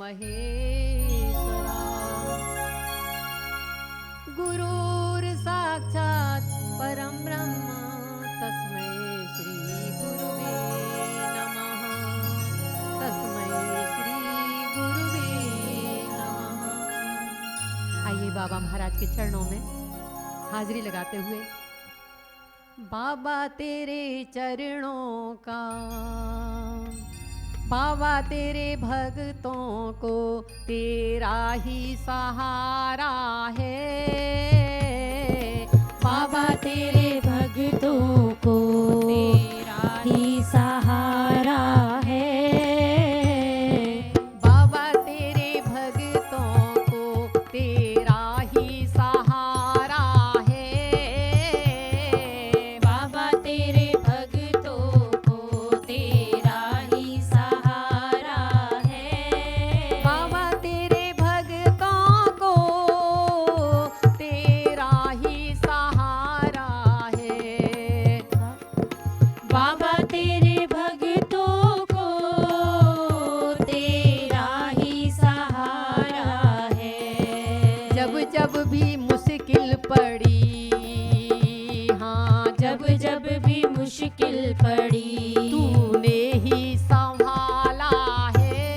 महेश्वरा। गुरुर्साक्षात् परं ब्रह्म तस्मै श्री गुरुवे नमः। तस्मै श्री गुरुवे नमः। आइए बाबा महाराज के चरणों में हाजिरी लगाते हुए, बाबा तेरे चरणों का, बाबा तेरे भक्तों को तेरा ही सहारा है। बाबा तेरे भक्तों को तेरा ही सहारा है। बाबा तेरे भक्तों को तेरा ही सहारा है। बाबा तेरे भक्तों को तेरा ही सहारा है। बाबा तेरे भक्तों को तेरा ही सहारा है। बाबा तेरे भक्तों को तेरा ही सहारा है। जब जब भी मुश्किल पड़ी, हाँ जब जब भी मुश्किल पड़ी तूने ही संभाला है।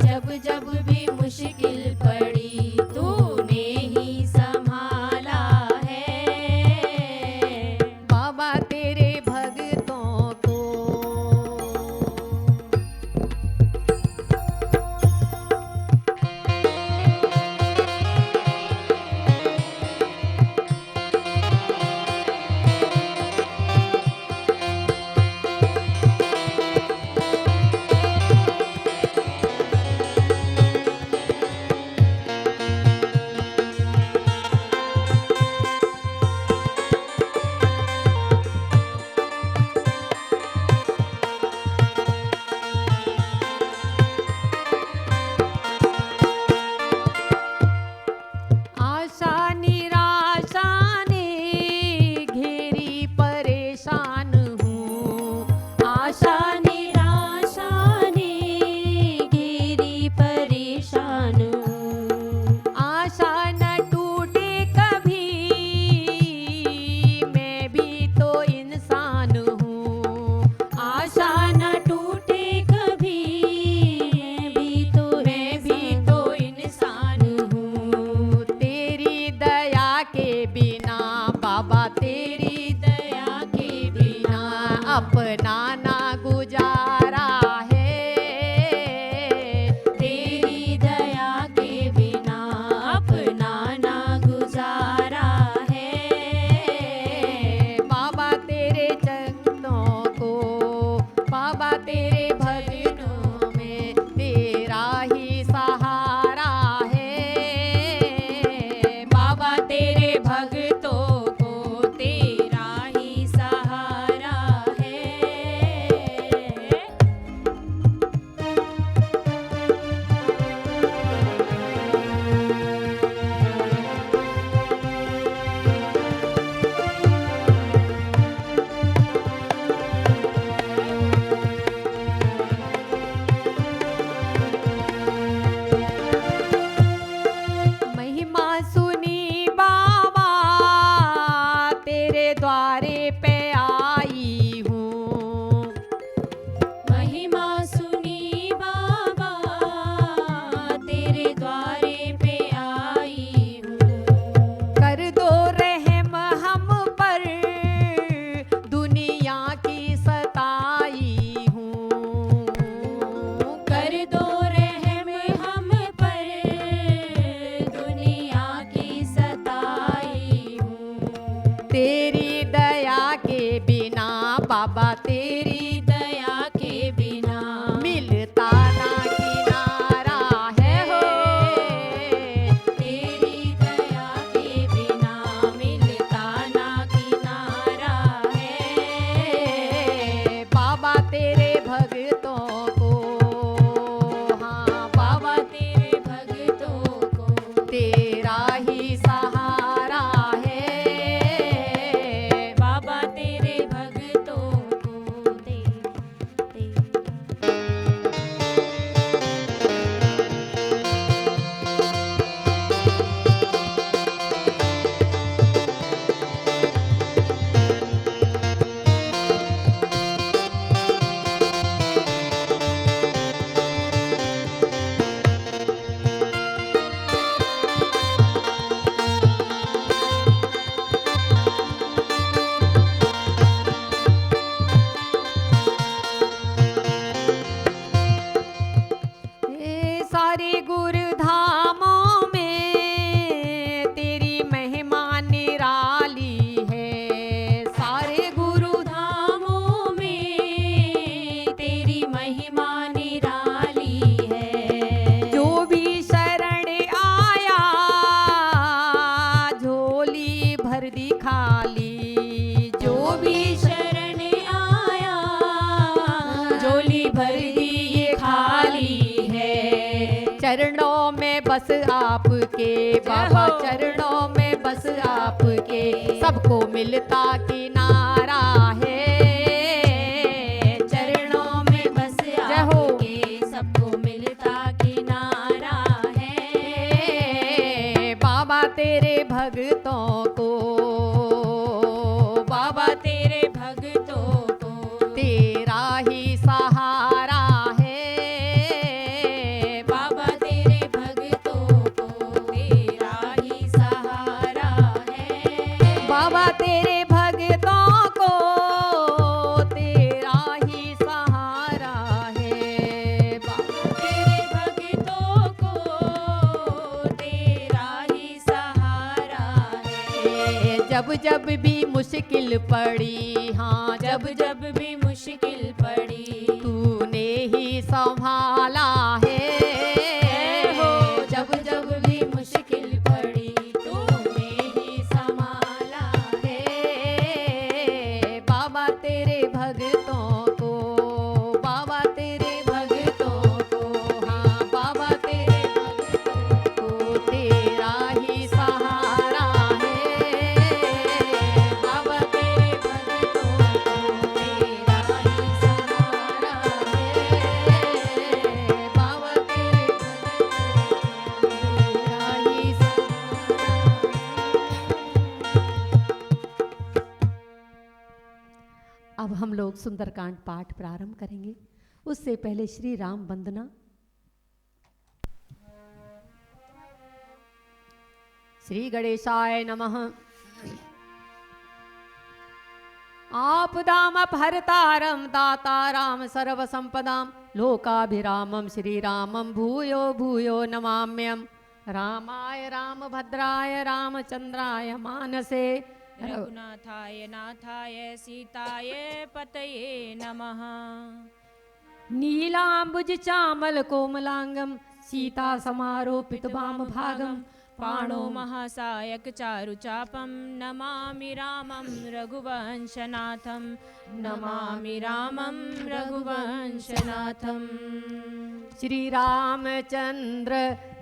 जब जब भी मुश्किल पड़ी तूने ही संभाला है। बाबा तेरे भक्तों को, आशा निराशा ने घेरी परेशान हूँ। आशा निराशा ने घेरी परेशान हूँ। आशा न टूटे कभी, मैं भी तो इंसान हूँ। आशा न टूटे कभी मैं भी तो इंसान हूँ। तेरी दया के बिना बाबा, तेरी दया के बिना अपना ना गुजारा है। तेरी दया के बिना अपना ना गुजारा है। बाबा तेरे चरणों को, बाबा तेरे भजनों में तेरा ही सहारा है। बाबा तेरे भक्तों को तेरा ही सहारा है। महिमा सुनी बाबा तेरे द्वारे पे आई हूँ। महिमा सुनी बाबा तेरे द्वारे पे आई हूँ। कर दो रहम हम पर, दुनिया की सताई हूँ। कर दो रहम हम पर दुनिया की सताई हूँ। तेरी दया के बिना बाबा, तेरी दया के बिना मिलता ना किनारा है हो। तेरी दया के बिना मिलता ना किनारा है। बाबा तेरे भक्तों को, हाँ बाबा तेरे भक्तों को तेरा ही सहारा है। बाबा तेरे भक्तों को बस आपके, बाबा चरणों में बस आपके, सबको मिलता किनारा है, चरणों में बस जय हो। आपके, सबको मिलता किनारा है। बाबा तेरे भक्तों को, बाबा तेरे भक्तों को तेरा ही सहारा है, बाबा तेरे भक्तों को तेरा ही सहारा है। बाबा तेरे भक्तों को तेरा ही सहारा है, तेरे भक्तों को तेरा ही सहारा है। जब जब भी मुश्किल पड़ी, हाँ जब जब भी मुश्किल पड़ी तूने ही संभाला है, हो, जब जब भी मुश्किल पड़ी तूने ही संभाला है। बाबा तेरे भक्तों को, बाबा तेरे भक्तों को, हाँ बाबा तेरे भक्तों को तेरा ही सहारा है, बाबा तेरे भक्तों को तेरा ही सहारा है। बाबा तेरे भक्तों को तेरा ही अब हम लोग सुंदरकांड पाठ प्रारंभ करेंगे। उससे पहले श्री राम वंदना। श्री गणेशाय नमः। आपदामपहर्तारं दातारां सर्वसंपदां लोकाभिरामं श्रीरामं भूयो भूयो नमाम्यहम्। रामाय रामभद्राय रामचंद्राय मानसे रघुनाथाय नाथाय सीताय पतये नमः। नीलांबुज चामल कोमलांगम सीता समारोपित वाम भागम पाणो महासायक चारुचापं नमामि रामं रघुवंशनाथं। नमामि रामं रघुवंशनाथम्। श्री रामचंद्र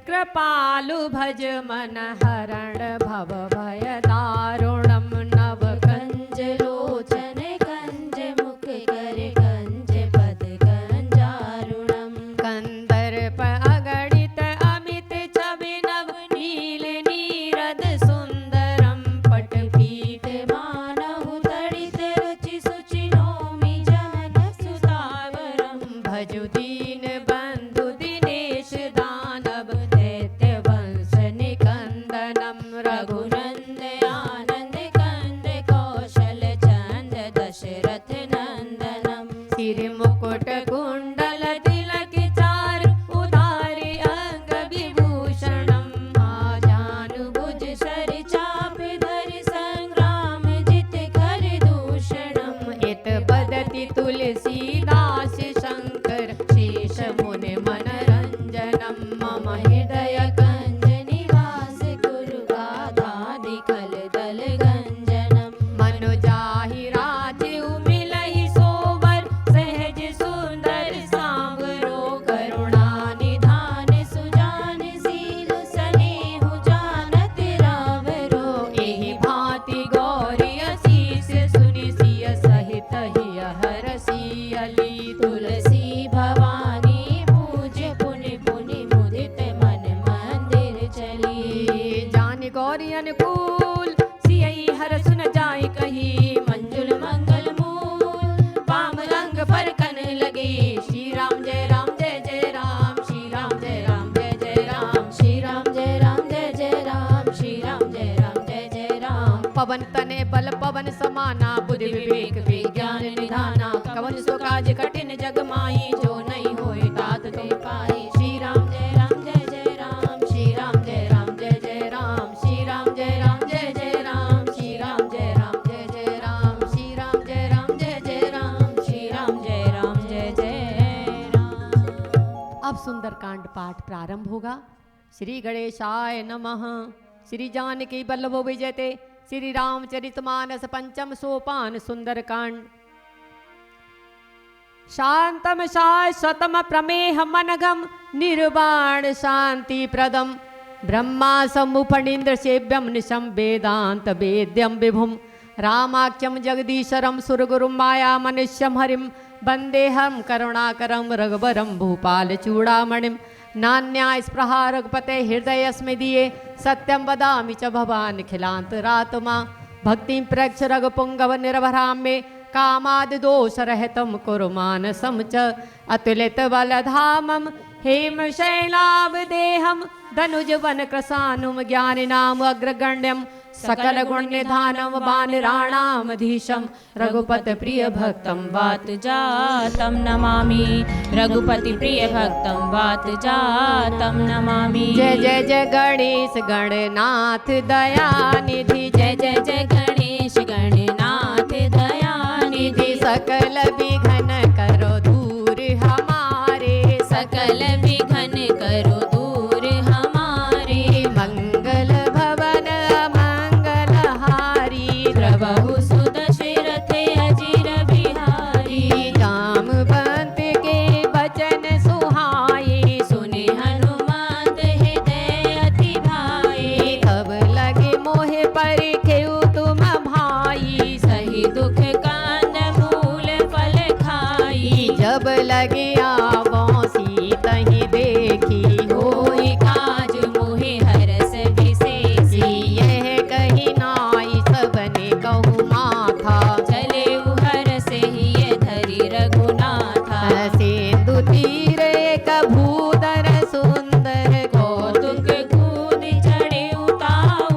कृपालु भज मन हरण भव भय दारुणम नव कंज लोचन कंज मुख कर कंज पद कंजारुणम। कंदर्प अगणित अमित छवि नव नील नीरद सुंदरम पटपीत मानहु तड़ित रुचि सुचि नौमि जनक सुतावरम। भजु दीन बंधु दिनेश दानव दैत्य वंश निकंदनम रघुनंद आनंद कंद कौशल चंद दशरथ नंदनम। सिर मुकुट कुंडल तिलक चारु उधारि अंग विभूषणम जानुभुज सर चाप धर संग्राम जित कर दूषणम। इत बदति तुलसीदास शंकर शेष मुनि मनरंजनम मम हृदय कंज निवास गुरु गाधादि खल दल गंजनम। मनुजाहि राजउ मिलहि सोवर सहज सुंदर सांवरो करुणा निधान सुजान सील सनेहु जानत रावरो। एहि भांति गौरी असीस सुनि सिय सहित हिय हरसियली तुलसी भवानी पूज्य पुनि पुनि मुदित मन मंदिर चली। जान गौरी अनुकूल सियहि हर सुन जाय कही मंजुल मंगल मूल वाम रंग फरकन लगे। श्री राम जय राम जय जय राम श्री राम जय राम जय जय राम श्री राम जय राम जय जय राम श्री राम जय राम जय जय राम। पवन तने बल पवन समाना बुद्धि विवेक विज्ञान निधाना कवन सो काज कठिन जग माई जो नहीं होए तात ते पाई। श्री राम जय राम जय जय राम श्री राम जय राम जय जय राम श्री राम जय राम जय जय राम श्री राम जय राम जय जय राम श्री राम जय राम जय जय राम श्री राम जय राम जय जय राम। अब सुंदरकांड पाठ प्रारंभ होगा। श्री गणेशाय नमः। श्री जानकी वल्लभो विजयते श्री श्री रामचरितमानस पंचम सोपान सुंदरकांड। शांतम शाश्वतम प्रमेह मनघम निर्वाण शांति प्रदम ब्रह्मा समुपनिंद्र सेव्यम निशम वेदांत वेद्यम विभुम रामाख्यम जगदीशरम सुरगुरुम माया मनुष्यम हरिम वंदेहम करुणाकरम रघुवरम भूपाल चूड़ामणिम नान्या स्पृहा रघुपते हृदय स्मृदिये सत्यम वदामि च भवान् खिलांतरात्मा भक्तिं प्रक्ष रघुपुंगव निर्भरां मे कामाद दोष रहितं कुरु मानसं च अतुलित बलधामं हेम शैलावदेहं धनुजवन कृशानुम ज्ञानिनाम अग्रगण्यं सकल गुण निधानम वानराणामधीशं रघुपति प्रिय भक्तं वात जातं नमामि रघुपति प्रिय भक्तं वात जातं नमामि। जय जय जय गणेश गणनाथ दयानिधि जय जय जय गणेश गणनाथ दयानिधि सकल विघ्न करो दूर हमारे सकल विघ्न करो दूर हमारे मंगल भवन मंगल हारी प्रभु सुदशरथ अजिर बिहारी जामवंत के वचन सुहाए सुने हनुमत हृदय अति भाई तब लगे मोहे परिखेउ तुम भाई सही दुख कांद मूल फल खाई जब लगे आवों सीतहि देखी होई काज मोहे हरस विशेषी यह कही नाई सबने कहु माथा चले उहर से ही धरी रघुनाथा सिंधु तीर एक भूधर सुंदर कौतुक कूद चढ़े उताऊ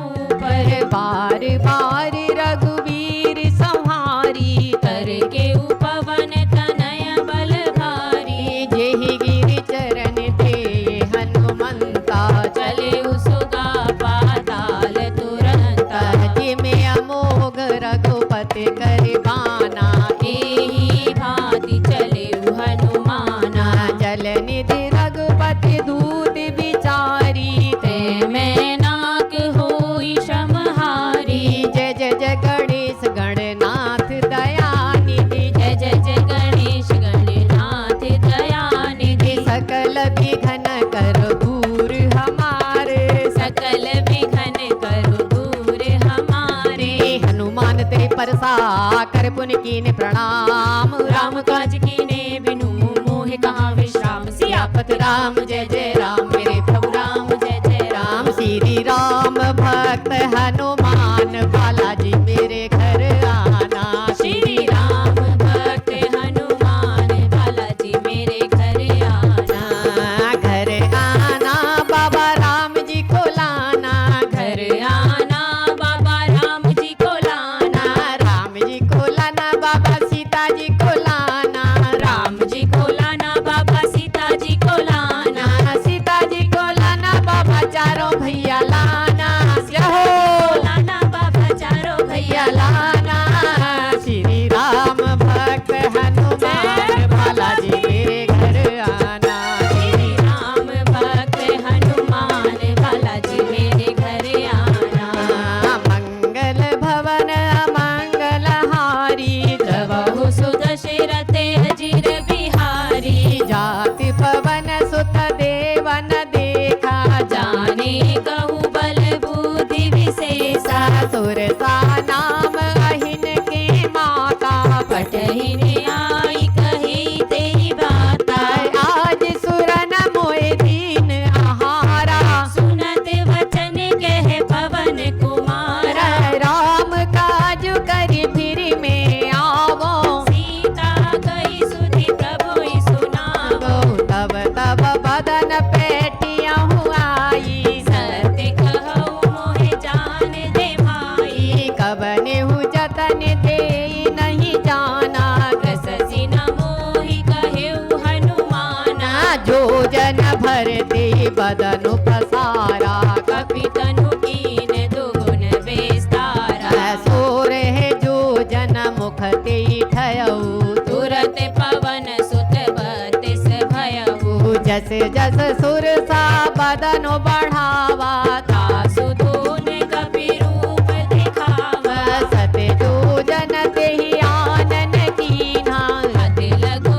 पर बार बार रघुवीर संहारी कर के उपवन तनय बल भारी जेहि गिरि चरण दे हनुमंता चले उसगा पाताल तुरंता जिमे अमोघ रघुपति कर बाना एही भांति चले हनुमाना जल निधि रघुपति दूत विचारी ते मैं नाक होई समहारी जय जय जय गणेश गणनाथ दयानिधि जय जय जय गणेश गणनाथ दयानिधि सकल विघ्न कर दूर हमारे सकल विघ्न करो दूर हमारे हनुमान ते परसा कर पुन कीन प्रणाम राम काज कीने बिनु मोहि कहाँ विश्राम सियापत राम जय जय राम मेरे प्रभु राम जय जय राम श्री राम भक्त हनुमान बालाजी मेरे घर आना श्री राम भक्त हनुमान बालाजी मेरे घर आना घर आना बाबा राम जी को लाना घर आना बाबा राम जी को लाना राम जी को लाना बाबा सीता जी को लाना राम जी को लाना बाबा सीता जी को लाना सीता जी को लाना बाबा चारों भैया लाना हो लाना बाबा चारों भैया लाना श्री राम भक्त हनुमान बालाजी मेरे घर आना श्री राम भक्त हनुमान बालाजी मेरे घर आना मंगल भवन मंगल हारी प्रभु सुदशरथ अजिर बिहारी जाति पवन सुत देवन देखा जाने कहु बल बुद्धि विशेषा सुर सा नाम अहिन की माता पटहि ने आई कही तेहि बाता आज सुरन मोए दीन आहारा सुनत वचन कह पवन कुमारा राम काज करि फिर में आवो सीता गई सुधि प्रभु सुनावो तब तब बदन पेटियां हुआई सत्य कहु मोहि जान दे भाई कबने हु जतन दे नहीं जाना रससि न मोहि कहेउ हनुमाना जो जन भरते बदन पसारा कपि तनु कीन दुगुन विस्तारा सोर है जो जन मुख ते ठयऊ तुरत पवन सुत बतिस भयउ जस जस सुर सा बदन बढ़ावा तासु धून कपि रूप दिखावा सत जो जन ते ही आनन कीन्हा अति लघु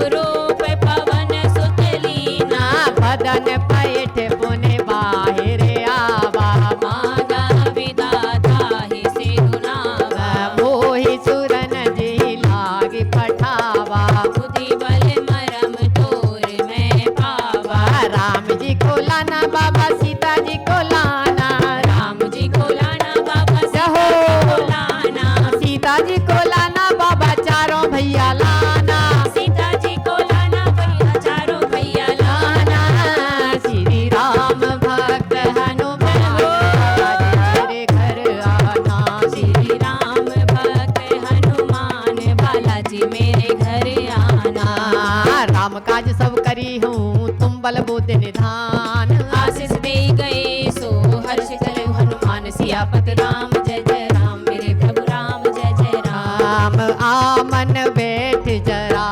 हरि हूँ तुम बल बुद्धि निधान। आशीष दे गए सो हर्ष करे हनुमान सियापत राम जय जय राम मेरे प्रभु राम जय जय राम। राम आमन बैठ जरा,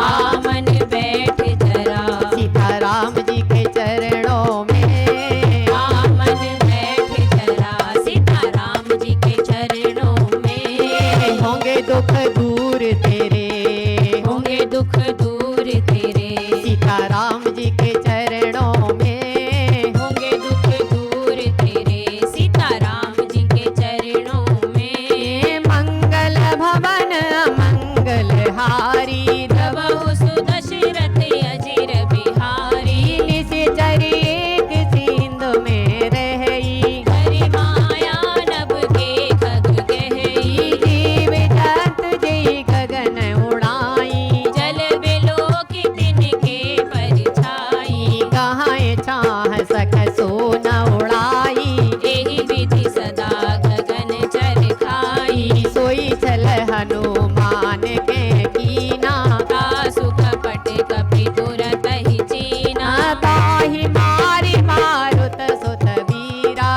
आमन बैठ जरा सीता राम जी के चरणों में। आमन बैठ जरा सीता राम जी के चरणों में। होंगे दुख दूर तेरे, होंगे दुख दूर तेरे सीता राम जी के चरणों में। होंगे दुख दूर तेरे सीता राम जी के चरणों में। मंगल भवन मंगल हारी, प्रभु सुदशरथ अजिर बिहारी। निश्चर एक सिंधु में रही, हरि माया नभ के खग गहई। जीव जंतु जी गगन उड़ाई। जल बिलो की तिनके परछाई। कहाँ चाह सक सो न उड़ाई, एहि विधि सदा गगन चर खाई। सोई चल हनुमान के कीना। तासु कपट कपि तुरत ही चीना। ताहि मारि मारुत सुत वीरा,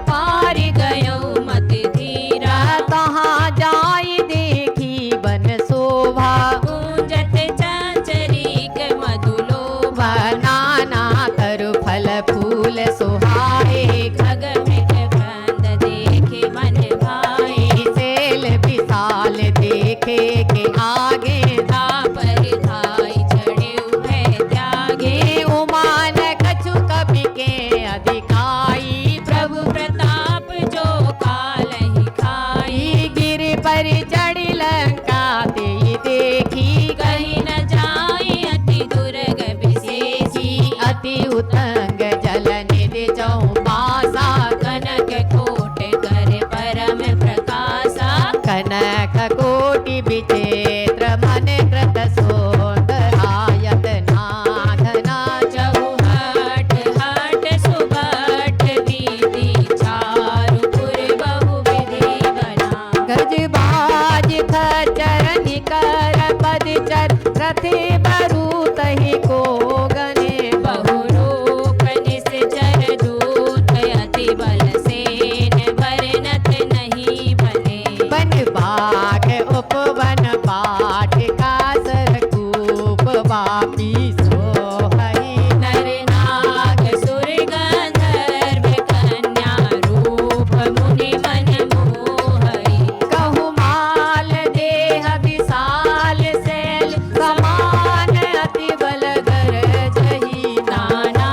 पार गयो मत धीरा। तहाँ जाय देखी बन शोभा। गूंजत चंचरीक मधुलोभा। नाना तरु फल फूल सुहाए, खग मृग बंद देखे मन भाई। सेल विशाल देखे के आगे। तापर धाई चढ़े भय त्यागे। उमान कछु कपि के अधिकाई, प्रभु प्रताप जो कालहि खाई। गिर पर चढ़ी लंका ते देखी। कहीं न जाई अति दुर्ग विशेषी। अति उतंग जल निधि चौपासा। कनक कोट कर परम प्रकाशा। कनक कोटि विचित्र मन कृत सुंदरायत नाथना। चहुहट हट सुबट दीदी चारुपुर बहुविधि बना। गजबाज खच्चर निकर पद चर रथे बरूत ही को गने। बहुरूप निश्चर दूत अति बल सेन बरनत नहीं बने। बन बाघ उपवन पाठ का सरकूप वापी सोहई। नर नाग सुर गंधर्व कन्या रूप मुनि मन मोहई। कहु माल देह विशाल शैल समान अति बल गरजहि। नाना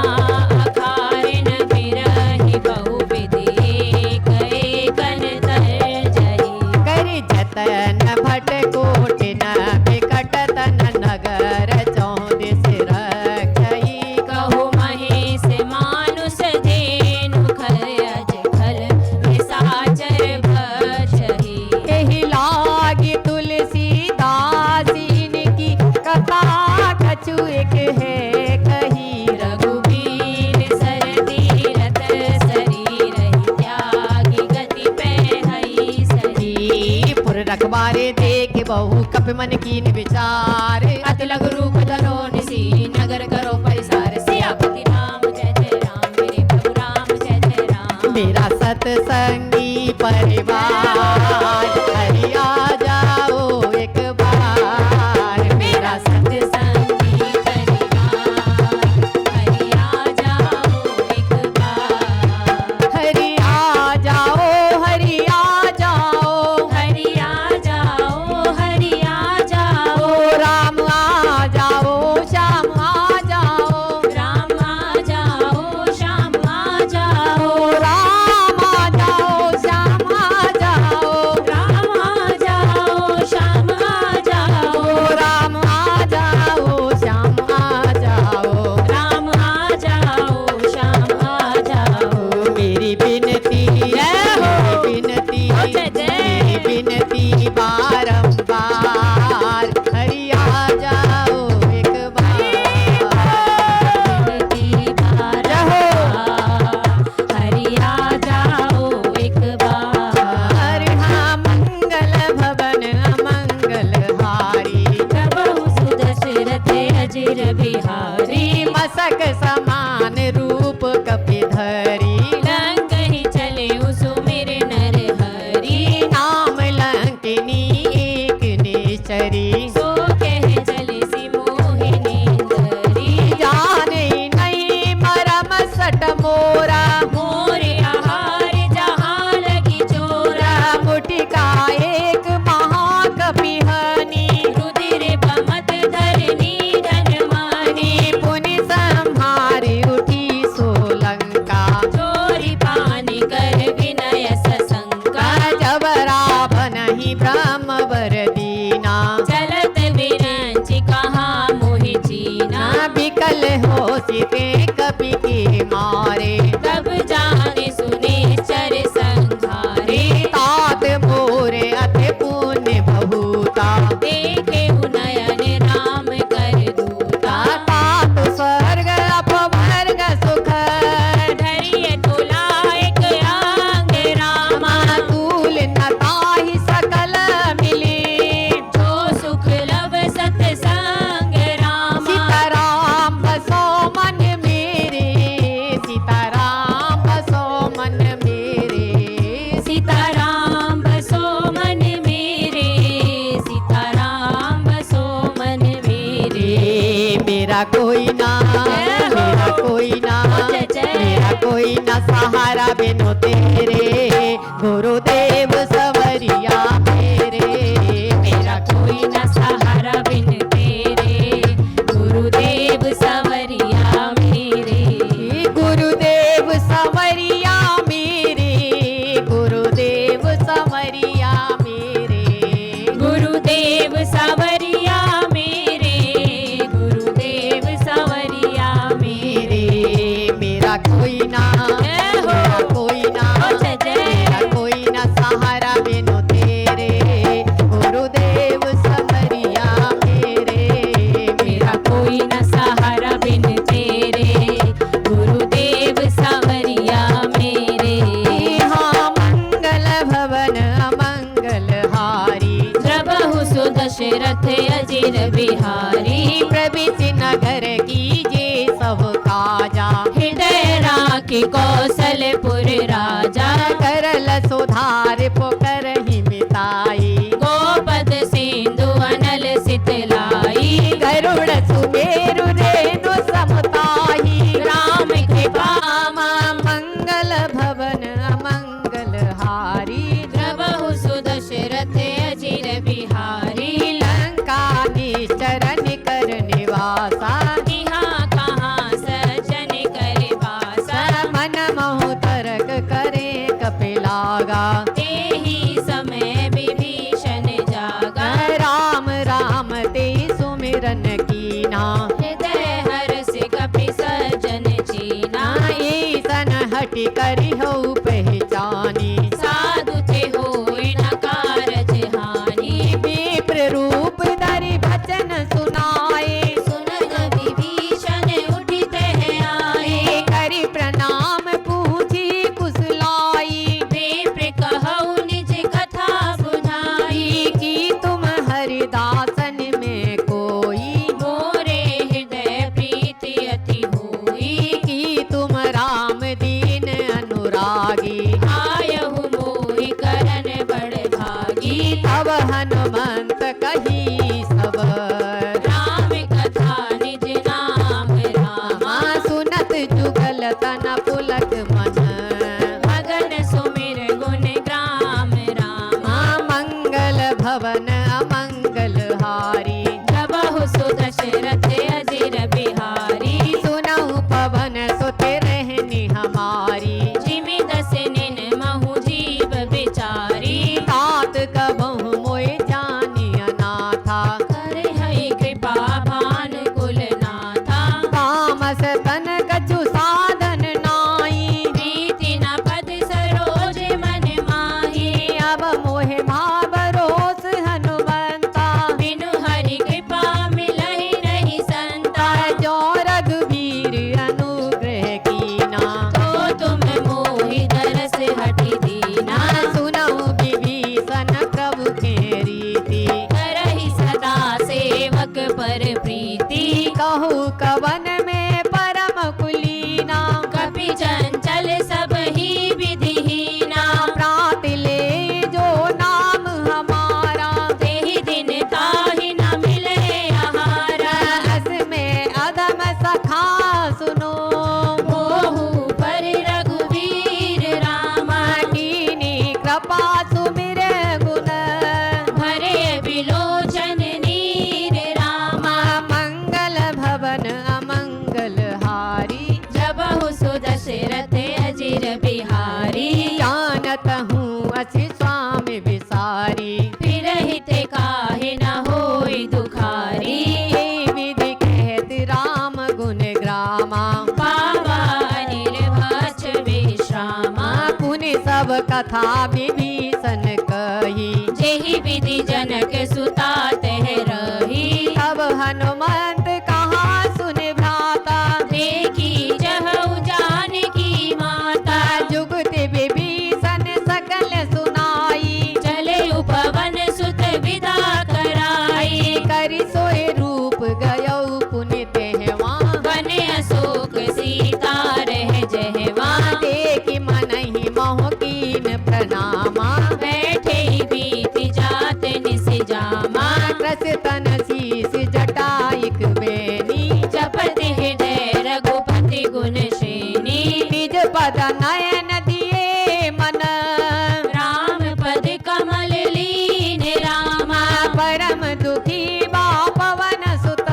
अखारिन बिरहि बहुविधि एक एकन तरजहि। कर जतन भट कोटिन विकट तन नगर चौदिस रखई। कहु महेश मानुष धेनु खर अज खल निशाचर भक्षहि। एहि लागी तुलसीदासीन की कथा कछु एक है कही। रघुबीर सरदीरथ शरीर ही त्यागी गति पैहई सही। पुर रखबारे देख बहु कप मन कीन विचार। अति लघु रूप धरो निसी नगर करो परिसार। सियापति राम जय जय राम मेरे प्रभु राम जय जय राम। मेरा सत्संगी परिवार हरि आ जाओ एक बार। मेरा सत्संगी परिवार हरि आ जाओ एक बार। हरि आ जाओ, हरि आ जाओ। हरि आ जाओ हरि आ जाओ। राम आ जाओ, श्याम आ जाओ। राम आ जाओ श्याम आ जाओ। राम आ जाओ, श्याम आ जाओ। राम आ जाओ सहारा बिनु तेरे, गुरुदेव सवरिया मेरे। मेरा कोई न सहारा बिन तेरे, गुरुदेव सवरिया मेरे। गुरुदेव सवरिया मेरे, गुरुदेव सवरिया मेरे। गुरुदेव सवरिया मेरे, गुरुदेव सवरिया मेरे। मेरा कोई ना, मेरा कोई ना, जय जय। मेरा कोई ना सहारा बिनु तेरे, गुरुदेव सवरिया मेरे। मेरा कोई न सहारा बिन तेरे, गुरुदेव सवरिया मेरे। हाँ मंगल भवन अमंगल हारी, प्रभु सुदशरथ अजिर बिहारी। प्रभृति नगर कीजे सब काजा, हृदय राखी कौशलपुर राजा। करल सुधार पुकर ही मिताई, गोपद सिंधु अनल सितलाई। गरुड़ सुमेरु रेणु समताही, राम कृपा मंगल भवन अमंगल हारी। प्रभु सुदशरथ अजिर बिहारी। लंका निश्चरण कर निवासा, यहाँ कहाँ सज्जन कर वासा। मन महु तरक करे कपिलागा, तेहि समय विभीषण जागा। राम राम ते सुमिरन कीना, हृदय हर्ष कपि सज्जन चीना। ईसन हटि करि हऊ पहचानी, साधु थे होय न कारज हानि। विप्र रूप धरि वचन सुनाए, सुनत विभीषण उठित है आए। करि प्रणाम पूछी कुशलाई, विप्र कहऊ निज कथा बुझाई। की तुम हरिदासन में कोई, मोरे हृदय प्रीति अति होई। की तुम राम दीन अनुरागी। आयहु मोहि करन बड़ भागी। तब हनुमंत कही सब, राम कथा निज नाम रामा। सुनत जुगल तन पुलक मन, मगन सुमिर गुण ग्राम रामा। मंगल भवन अमंगल हारी, प्रभु सुदशरथ अजिर बिहारी। सुनहु पवन सुत रहनी हमारी। जिमि दस निन महु जीव बिचारी। तात कबहु मोय जानी अनाथा, करे हई कृपा भान कुल नाथा। तामस तन कछु साधन नाई, प्रीति न पद सरोज मन माही। अब मोहे भावरोस हनुमंता, बिनु हरि कृपा मिलहि नहीं संता। जो रघुवीर अनुग्रह कीना, तो तुम मोहि दरस हटि दीना। सुनहु विभीषण प्रभु के रीति, करहि सदा सेवक पर प्रीति। कहु कवन में परम कुलीना, कपि चंचल सब ही विधिहीना। प्रात ले जो नाम हमारा, तेहि दिन ताहि न मिले आहारा। अस में अधम सखा सुनो, मोहु पर रघुवीर रामा। कीनी कृपा सुमिर गुण, भरे बिलोचन नीर रामा। मंगल भवन अमंगल हारी। जबहु सुदशरथ अजिर बिहारी। जानत हूँ असी स्वामी विसारी, फिरहित काहे न होई दुखारी। ये विधि कहत राम गुण ग्रामा, पावा निर्भक्ष विश्रामा। पुनि सब कथा विभीषण कही, जेहि विधि जनक सुता तह रही। तब हनुमंत कहा सुन भ्राता, देखी जहु जानकी माता। जुगति विभीषण सकल सुनाई, चले उपवन सुत विदा कराई। करि सोय रूप गयौ पुनि तेहवा, बने अशोक सीता रह जहवा। देखि मनहि मोह कीन प्रणामा, बैठे ही बीत जात नयन दिए मन, राम पद कमल लीन रामा, परम दुखी बा पवन सुत,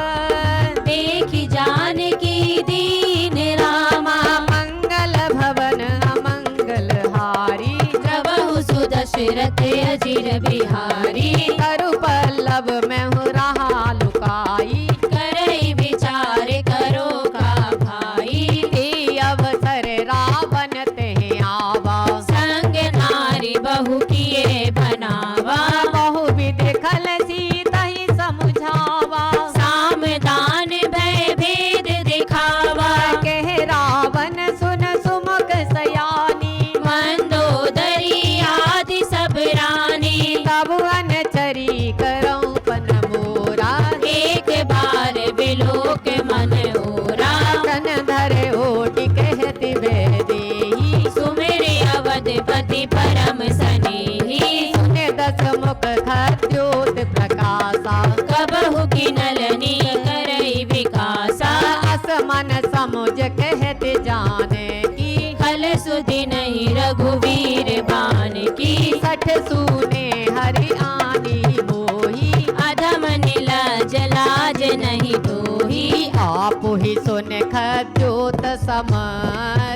देखी जानकी दीन रामा, मंगल भवन अमंगल हारी, प्रभु सुदशरथ अजिर बिहारी, करु पल्लव में हूँ रहा लुकाई, करई विचार करो का भाई, ए अवसर रावण ते आवा, संग नारी बहु किए बनावा, बहु विध खल सीता ही समझावा, सामदान भय भेद दिखावा, कह रावण सुन सुमुख सयानी, मंदोदरी आदि सब रानी, तब अनचरी करऊं पन मोरा, एक बार बिलोक मन ओरा, तन धरे ओट कहती बेदेही, सुमेरे अवधपति परम सनेही, सुने दस मुख खद्योत प्रकाशा, कबहु किनलनी करई विकासा, असमन समुझ कहते जाने की, फल सुधि नहीं रघुवीर बान की, सठ सूने हरि आनी मोही, अधम नीलाज लाज नहीं तोही, आप ही सुन खद्योत सम,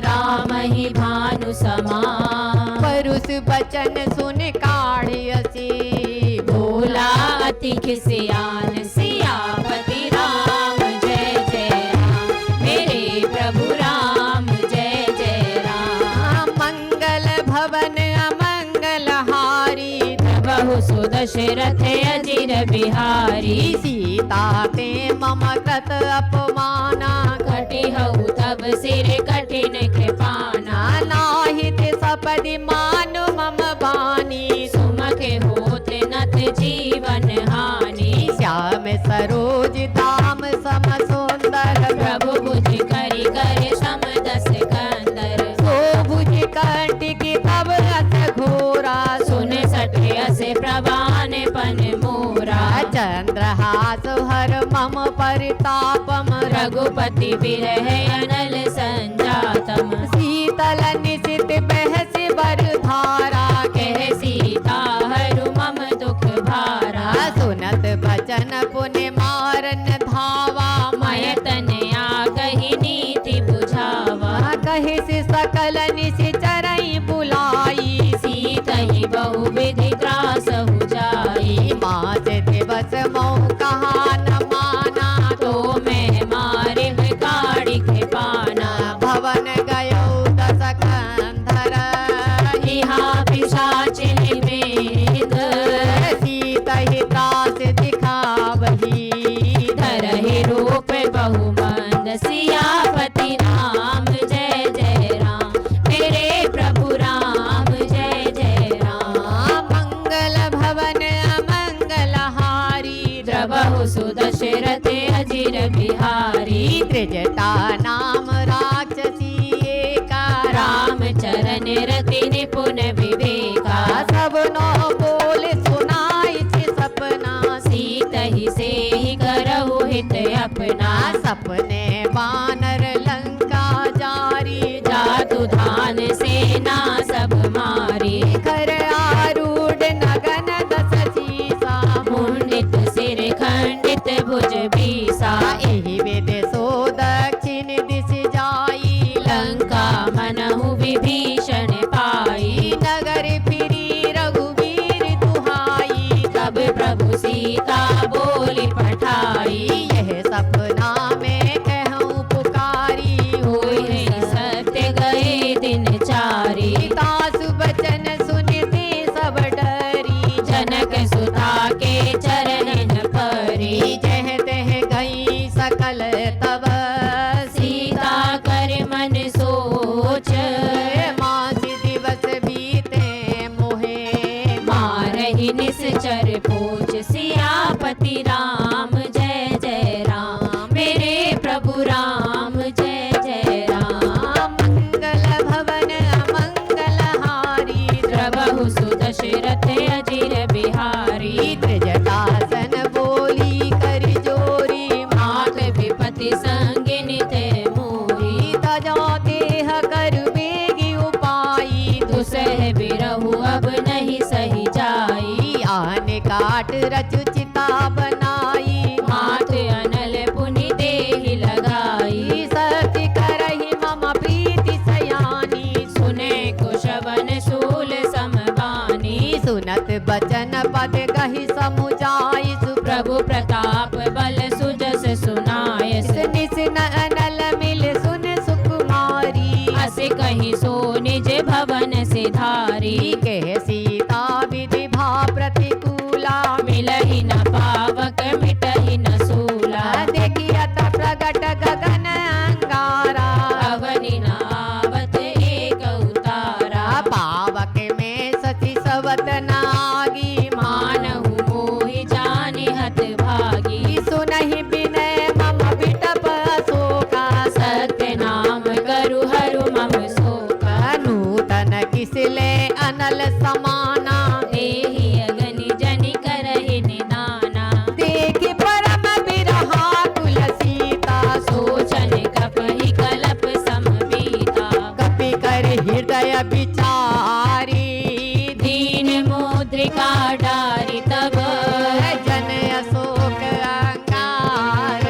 राम ही भानु समान, परुष बचन सुन काढ़ियसी, भोला अति खिसियान सियापति राम जय जय राम, मेरे प्रभु राम जय जय राम, मंगल भवन अमंगल हारी, बहु सुदशरथ अजिर बिहारी, सीता ते मम कृत अपमाना, कटिहउ तब सिर कठिन कृपाना, नाहित सपदि मानु मम बानी, सुमख होत नत जीवन हानि, श्याम सरोज धाम सम सुंदर, प्रभु बुझ करि कर सम दस कंदर, सो भुज कंटिकी तब अस घोरा, सुन सठे असे प्रवान पन मोरा, चंद्रहास हर मम परितापम, रघुपति विरह अनल संजातम, शीतल निशित बहस बर धारा, कह सीता हरु मम दुख भारा, सुनत बचन पुण्य मारन धावा, मय तनया कही नीति बुझावा, कहि से सकल निशि चरई बुलाई, सीतहि बहु विधि त्रास हो जाई, मास दिवस मऊ कहा न माना, तो मैं मारे में काढ़ी के पाना, भवन गयो दस कंधर, इहा पिशाच निवेद, सीता ही त्रास दिखावही, धरहि रूप बहु मंद, सियापति राम जय जय राम, मेरे प्रभु राम जय जय राम, मंगल भवन अमंगल हारी, द्रवहु सुदशरथ अजिर बिहारी, त्रिजटा नाम राक्षसी एका, राम चरण रति निपुण विवेका, सब नो बोल सुनाई छे सपना, सीतहि से ही करहु हित अपना, सपने वानर लंका जारी, जातु धान सेना सब मारी, घर आरूढ़ नगन दस सीसा, मुंडित सिर खंडित भुज बीसा, एहि विद सो दक्षिण दिश जाई, लंका मनहु विभीषण पाई, नगर फिरी रघुवीर दुहाई, तब प्रभु सीता बोली पठाई, यह सपना में कहूँ पुकारी, होई सत्य गए दिन चारी, तासु बचन सुनते सब डरी, जनक सुता के चरण परी, जह तह गई सकल तब, सीता कर मन सोच, मास दिवस बीते मोहे, मारहि निश्चर पोच, सियापति राम जय जय राम, मेरे प्रभु राम जय जय राम, मंगल भवन अमंगल हारी, द्रवहु सुदशरथ अजिर बिहारी, त्रिजटासन बोली कर जोरी, मात विपति संगिनी ते मोरी, तजा देह कर बेगी उपा ललाट रचु चिता बनाई, मात अनल पुनि देहि लगाई, सती करहि मम प्रीति सयानी, सुने कुशवन शूल समबानी, सुनत बचन पद कहि समुझाई, प्रभु प्रताप बल सुजस सुनायस, निस अनल मिल सुन सुकुमारी, अस कहि सो निज भवन सिधारी, कह सीता विधि भा प्रतिकूला, मिलहि न पावक मिटहि न सूला, देखियत प्रगट गगन अंगारा, अवनि न आवत एक उतारा, पावक में सती सवत नागी, मानहु मोहि जानि हत भागी, सुनहि विनय मम बिटप शोका, सत्य नाम करु हरु मम शोका, नूतन किसले अनल समाना, देहि अगनि जनि करहि निदाना, देखि परम बिरहा कुल सीता, सोचन कपहि कलप समबीता, कपि कर हृदय विचारी, दीन मुद्रिका डारि तब, जन अशोक अंगार,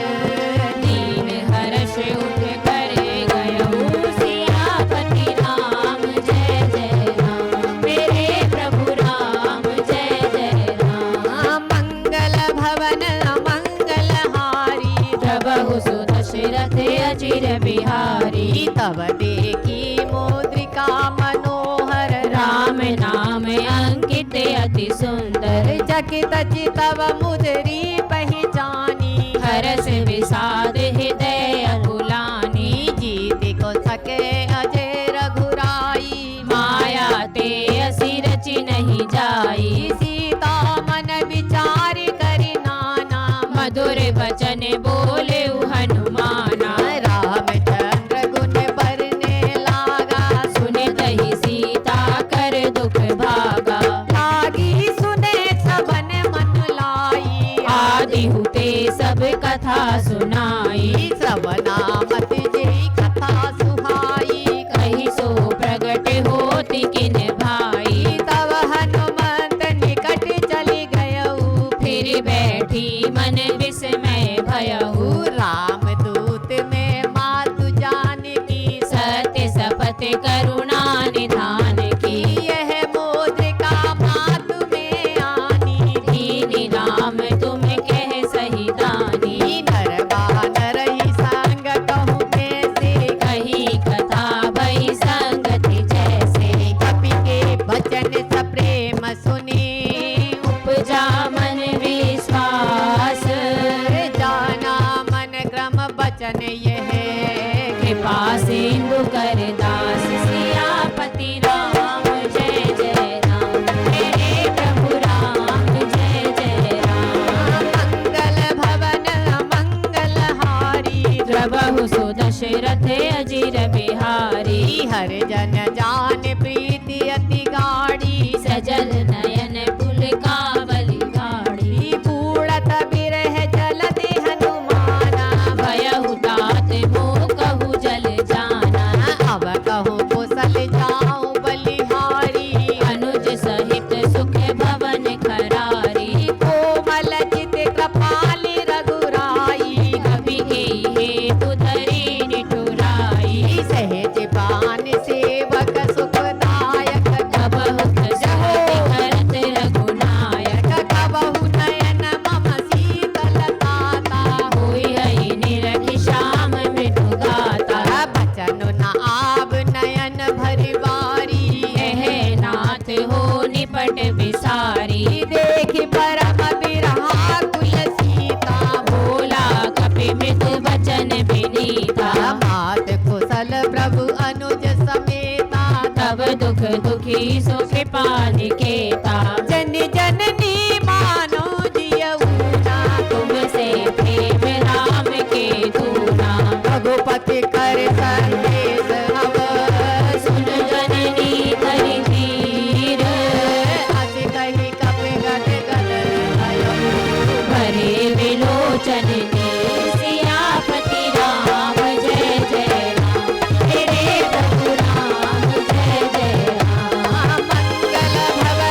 दीन हर्ष उठ करे गयहु, सियापति राम जय जय राम, मेरे प्रभु राम जय जय राम, मंगल भवन मंगल हारी, प्रभु सुदशरथ अचिर बिहारी, तब देखी मुद्रिका मनोहर, राम नाम अंकित अति सुंदर, चकित चितव मुदरी पहचानी, हरस विषाद हृदय अकुलानी, जीत को सके अजय रघुराई, माया ते असि रचि नहीं जाई, सीता मन विचार करि नाना, मधुर वचन बोले हनुमाना, रामचंद्र गुण बरने लागा, सुनितहि सीता कर दुख भागा, लागी सुने सबन मन लाई, आदि हुते सब कथा सुनाई, श्रवणा मत जेई कथा सुहाई, कही सो प्रगट होति किन भाई, तब हनुमंत निकट चली गयऊ, फिर बैठी मन विस्मय भयहु, राम दूत में मातु जान की, सत्य शपथ करुणा निधान की, यह मुद्रिका मातु में आनी, दीन राम तुम कह सही दानी, नर बानर ही संग कहूँ कैसे, कही कथा भई संगति जैसे, कपि के वचन सप्रेम सुनी, उपजा मन विश्वास, जाना मन क्रम वचन यह, कृपा सिंधु कर दास, सियापति राम जय जय राम, मेरे प्रभु राम जय जय राम, मंगल भवन मंगल हारी, प्रभु सुदशरथ अजिर बिहारी, हर जन जान प्रीति अति गाढ़ी, सजल नयन पुल कावली गाड़ी, पूड़त बिरह जलति हनुमाना, भयहु तात मोह कहु जल जाना, अब कहूँ कुशल जाऊं बलिहारी, अनुज सहित सुख भवन खरारी, कोमल चित कृपाली रघुराई, कवि के हेतु धरी निठुराई, सहज बान सेवक सुखदायक, कबहु खसहति करत रघुनायक, कबहु नयन मम शीतल ताता, होई हई निरखि श्याम मृदु गाता, बचन न आब नयन भरि बारी, एह नाथ हो निपट विसारी, देखि परम बिरहा कुल सीता, बोला कपि मृदु वचन विनीता, मात कुशल प्रभु अनुज समेता, तब दुख दुखी सो कृपा निकेता, जन जननी मानो जियऊना, तुमसे प्रेम राम के दूना, रघुपति कर संदेश अब, सुन जननी धरि धीर, अस कहि कपि गद गद भयो, भरे विलोचन ने सियापति राम जय जय राम, मेरे प्रभु राम जय जय राम, मंगल भवन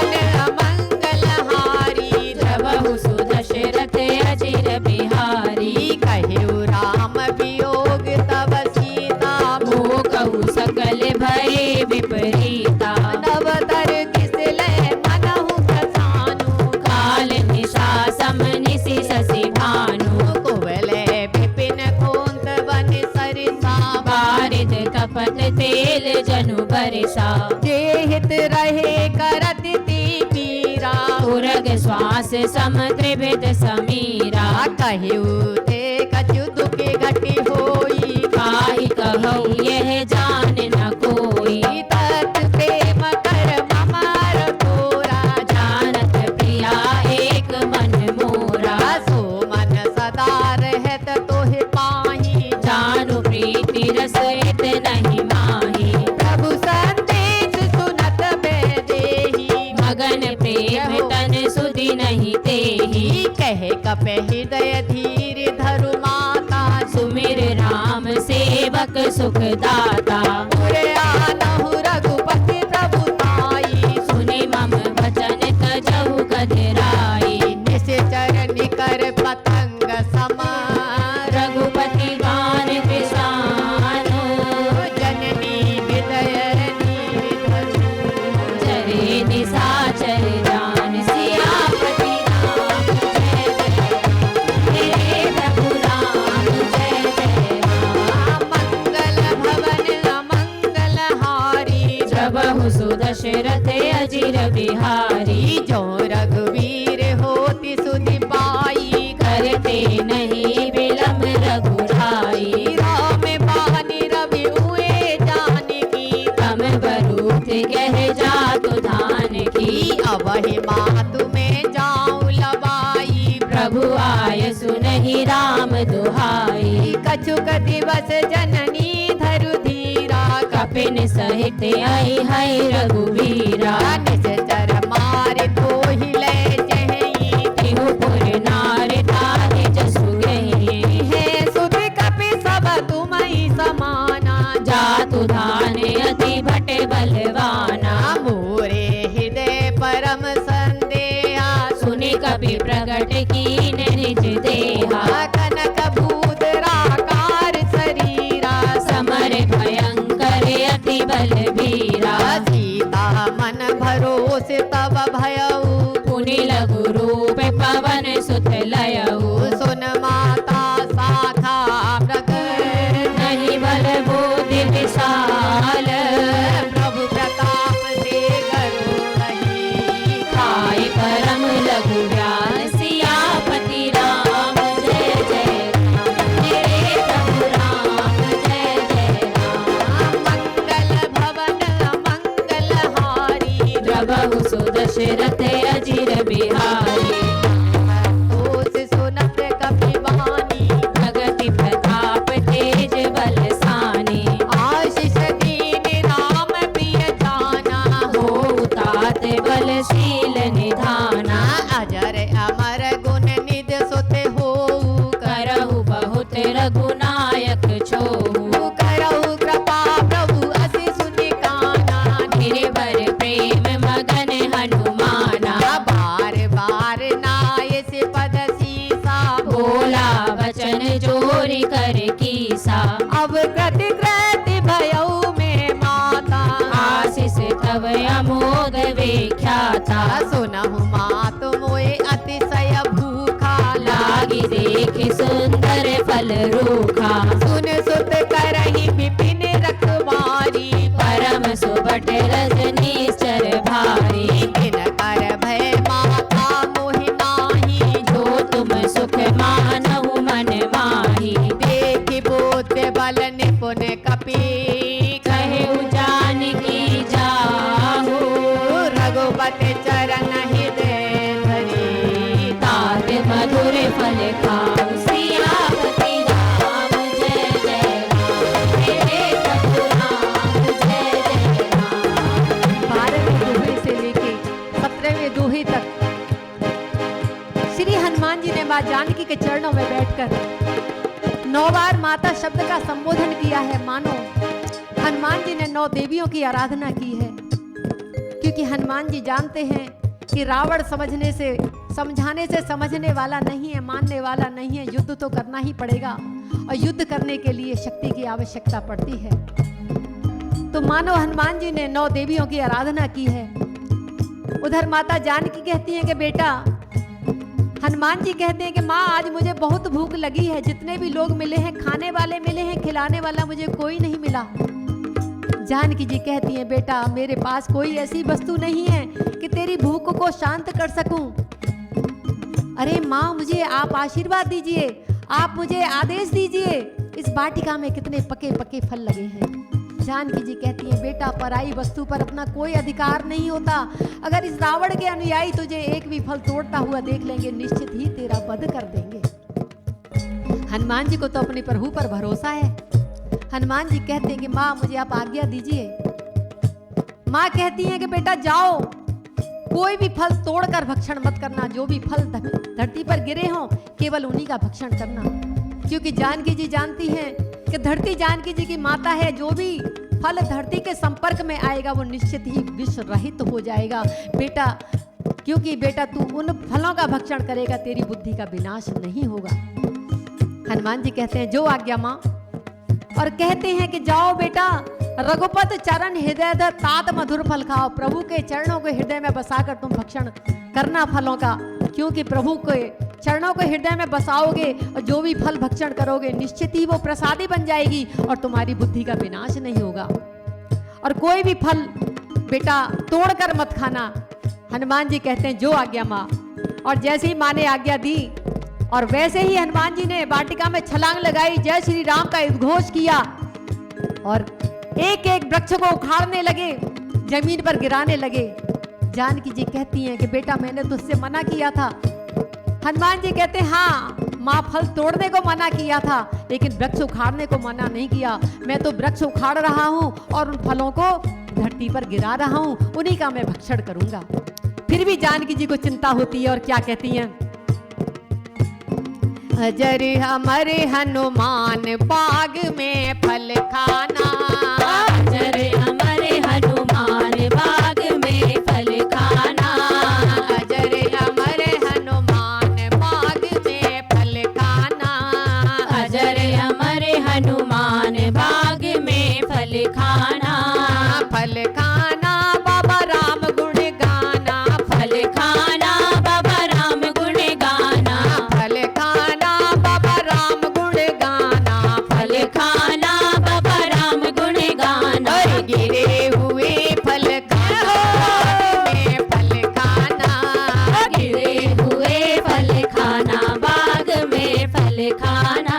केसा जे हित रहे करत ती पीरा उरग श्वास सम त्रिविध समीरा कहू ते कछु दुख घटी होई काहि कहूँ यह जान न कोई तत् प्रेम कर ममर तोरा जानत प्रिया एक मन मोरा सो मन सदा रहत तोहि पाही जानु प्रीति रस इत नहीं माही प्रभु संदेश सुनत में देही मगन प्रेम तन सुधि नहीं तेहि कहे कपे हृदय धीर धरु माता सुमिर राम सेवक सुख दाता पुरे आनहु रघुपति प्रभु ताई सुनि मम वचन तजहु गधराई निश्चर निकर पतंग समान रघुपति गान कृष्णानो जननी हृदय नीर धरु चरे निशाचर जान सियापति राम जय जय हे प्रभु राम जय जय राम मंगल भवन अमंगल हारी जबहु सुदशरथ अजिर बिहारी जो रघुवीर होति सुधि पाई करते नहीं विलम रघुराई राम बानी रवि हुए जानकी तम बरूथ कह जातु धान की अबहि मातु में जाऊं लबाई प्रभु आय सुनहि राम दुहाई कछुक दिवस जननी धरु धीरा कपिन सहित आई है रघुवीरा निश्चर मार तो हिले चहि तिहु पुर नार ताहि जसु गहि है सुध कपि सब तुमहि समाना जातु धान अति भट बलवाना मोरे हृदय परम संदेहा सुनि कपि प्रगट कीन निज देहा कनक भूधराकार शरीरा समर भयंकर अति बलबीरा सीता मन भरोसे तब भयऊ पुनि लघु रूप पवन सुत लयऊ सुन माता शाखा मृग नहीं बल बुद्धि विशाल प्रभु प्रताप से करो नहीं खाई परम लघु ज्ञान सियापति राम जय जय राम मेरे प्रभु राम जय जय राम मंगल भवन मंगल हारी द्रवहु सुदशरथ अजिर बिहारी दोष सुनत कपि वाणी भगति प्रताप तेज बल सानी आशीष दीन राम प्रिय जाना हो तात बलशील निधाना अजर अमर गुण निध सुत हो करहु बहुत रघुनायक छोहु करहु कृपा प्रभु असि सुनि काना निर्भर प्रेम मगन हनुमाना बार बार नाय से पद सीसा बोला वचन जोरि कर कीसा अब कृति कृति भयऊ में माता आशीष तव अमोघ विख्याता सुनहु मातु मोए अतिशय भूखा लागी देख सुंदर फल रूखा सुन सुत करहि विपिन रखवारी परम सुबट रजनीश्वर भारी इन कर भय माता मोहि नाही जो तुम सुख मानहु मन माही देखि बोध बल निपुण कपि कहु जानकी जाहु रघुपति चरण हृदय धरी तात मधुर फल खाऊ सियापति राम जय जय राम मेरे प्रभु राम जय जय राम 12वें दोहे से लेके 17वें दोहे तक श्री हनुमान जी ने मां जानकी के चरणों में बैठकर 9 बार माता शब्द का संबोधन किया है। मानो हनुमान जी ने 9 देवियों की आराधना की है, क्योंकि हनुमान जी जानते हैं कि रावण समझाने से समझने वाला नहीं है, मानने वाला नहीं है। युद्ध तो करना ही पड़ेगा और युद्ध करने के लिए शक्ति की आवश्यकता पड़ती है। तो मानो हनुमान जी ने 9 देवियों की आराधना की है। उधर माता जानकी कहती हैं कि बेटा, हनुमान जी कहते हैं कि माँ आज मुझे बहुत भूख लगी है, जितने भी लोग मिले हैं, खाने वाले मिले हैं, खिलाने वाला मुझे कोई नहीं मिला। जानकी जी कहती हैं, बेटा मेरे पास कोई ऐसी वस्तु नहीं है कि तेरी भूख को शांत कर सकूं। अरे माँ, मुझे आप आशीर्वाद दीजिए, आप मुझे आदेश दीजिए। इस वाटिका में कितने पके पके फल लगे हैं। जानकी जी कहती हैं, बेटा पराई वस्तु पर अपना कोई अधिकार नहीं होता। अगर इस रावण के अनुयायी तुझे एक भी फल तोड़ता हुआ देख लेंगे, निश्चित ही तेरा वध कर देंगे। हनुमान जी को तो अपने प्रभु पर भरोसा है। हनुमान जी कहते हैं कि माँ मुझे आप आज्ञा दीजिए। माँ कहती हैं कि बेटा जाओ, कोई भी फल तोड़कर भक्षण मत करना। जो भी फल धरती पर गिरे हों केवल उन्हीं का भक्षण करना, क्योंकि जानकी जी जानती हैं कि धरती जानकी जी की माता है। जो भी फल धरती के संपर्क में आएगा वो निश्चित ही विष रहित हो जाएगा बेटा, क्योंकि बेटा तू उन फलों का भक्षण करेगा, तेरी बुद्धि का विनाश नहीं होगा। हनुमान जी कहते हैं, जो आज्ञा माँ। और कहते हैं कि जाओ बेटा, रघुपत चरण हृदय तात मधुर फल खाओ। प्रभु के चरणों को हृदय में बसाकर तुम भक्षण करना फलों का, क्योंकि प्रभु के चरणों को हृदय में बसाओगे और जो भी फल भक्षण करोगे निश्चित ही वो प्रसादी बन जाएगी और तुम्हारी बुद्धि का विनाश नहीं होगा। और कोई भी फल बेटा तोड़कर मत खाना। हनुमान जी कहते हैं, जो आज्ञा माँ। और जैसे ही माँ ने आज्ञा दी और वैसे ही हनुमान जी ने वाटिका में छलांग लगाई, जय श्री राम का उद्घोष किया और एक एक वृक्ष को उखाड़ने लगे, जमीन पर गिराने लगे। जानकी जी कहती हैं कि बेटा मैंने तुझसे मना किया था। हनुमान जी कहते हैं, हाँ माँ, फल तोड़ने को मना किया था लेकिन वृक्ष उखाड़ने को मना नहीं किया। मैं तो वृक्ष उखाड़ रहा हूँ और उन फलों को धरती पर गिरा रहा हूँ, उन्हीं का मैं भक्षण करूंगा। फिर भी जानकी जी को चिंता होती है और क्या कहती हैं, अजर हमारे हनुमान बाग में फल खाना। अजर हमारे हनुमान बाग में फल खाना। अजर हमारे हनुमान बाग में फल खाना। अजर हमारे हनुमान बाग में फल खाना। फल खाना बाबा राम गुण गाना। फल खाना बाबा राम गुण गाना। फल खाना बाबा राम गुण गाना। फल खाना बाबा राम गुण गाना। और गिरे हुए फल खाना में फल खाना। गिरे हुए फल खाना बाग में फल खाना।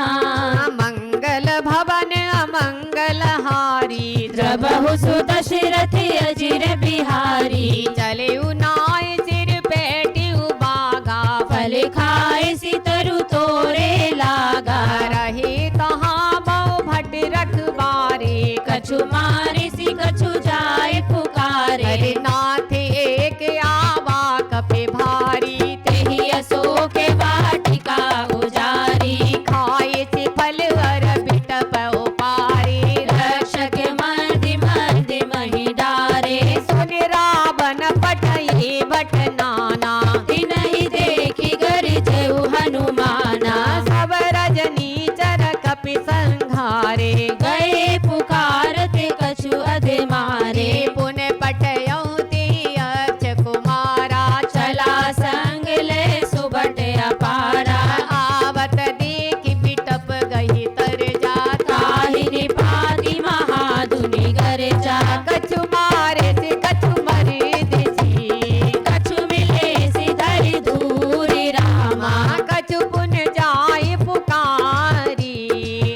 मंगल भवन अमंगल हारी। द्रबहु सुदशरथ अजिर बिहारी। चले उनाय सिर पेटी बागा। फल खाए सितरु तोरे लागा। रहे तहाँ बहु भट रखबारे। कछु मारे सी कछु जाए पुकारे। हरि नाथ एक आवा कपे भारी। तेहि अशोक वाटिका उजारी। खाए से फल हर बिटप उपारे। रक्षक मंदि मंदि महि डारे। सुन रावण पठये बट नाना। तिनहि देखि गरिजहु हनुमाना। सब रजनी चर कपि संघारे। गए पुकारते कछु अधे मारे। पुन पठयऊ ते अक्ष कुमारा। चला संग ले सुबट अपारा। आवत देख बिटप गही तर जाता। ताहि पाति महाधुनि गर जा। कछु मारे से कछु मरे दिसी। कछु मिले सिधरि धूरि रामा। कछु पुन जाय पुकारी।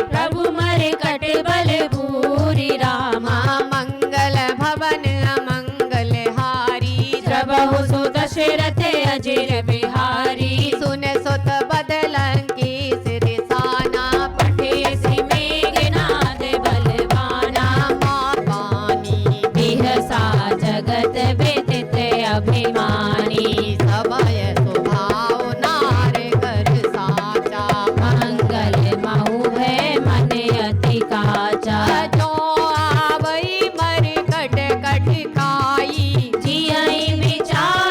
प्रभु मर कट बल भूरि रामा। मंगल भवन अमंगल हारी। द्रबहु सु दशरथ अजिर बिहारी। सुन सुत बदलंकी सिरसाना। पठे सि मेघनाद बलवाना। पानी बिहसा जगत व्यतीत अभिमानी। समय स्वभाव नार कर साचा। मंगल महु भय मन अति काचा। जो आवई मर कट कट खाई। जियहि विचार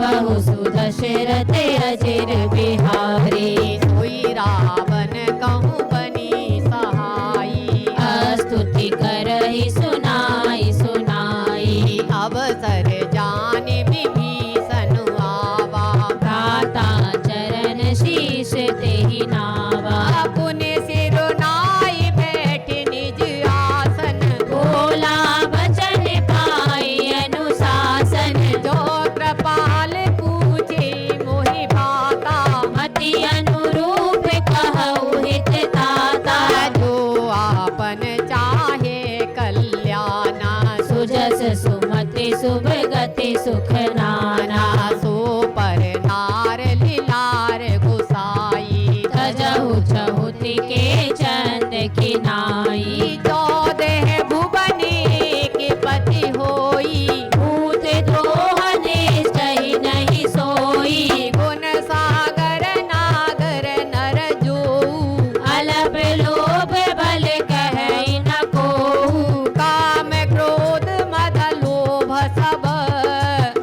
प्रभु सुदशरथ अजिर बिहारी सोई रावण कहूँ बनी सहाई स्तुति करहि सुनाई सुनाई अवसर जाने विभीषण आवा भ्राता चरण शीश तेहि नावा पुण्य सिरुनाई बैठ निज आसन बोला वचन पाई अनुशासन जो कृपाल पूछे मोहि भाता मति अनुरूप कहु हित ताता जो आपन चाहे कल्याणा सुजस सुमति शुभ गति सुख नाना सो पर नार लीलार गुसाई तजहु चहुति के चंद की नाई चौदह भुवनी के पति होई भूत द्रोहने सही नहीं सोई गुण सागर नागर नर जो अलप लोभ बल कहि न कोहु काम क्रोध मद लोभ सब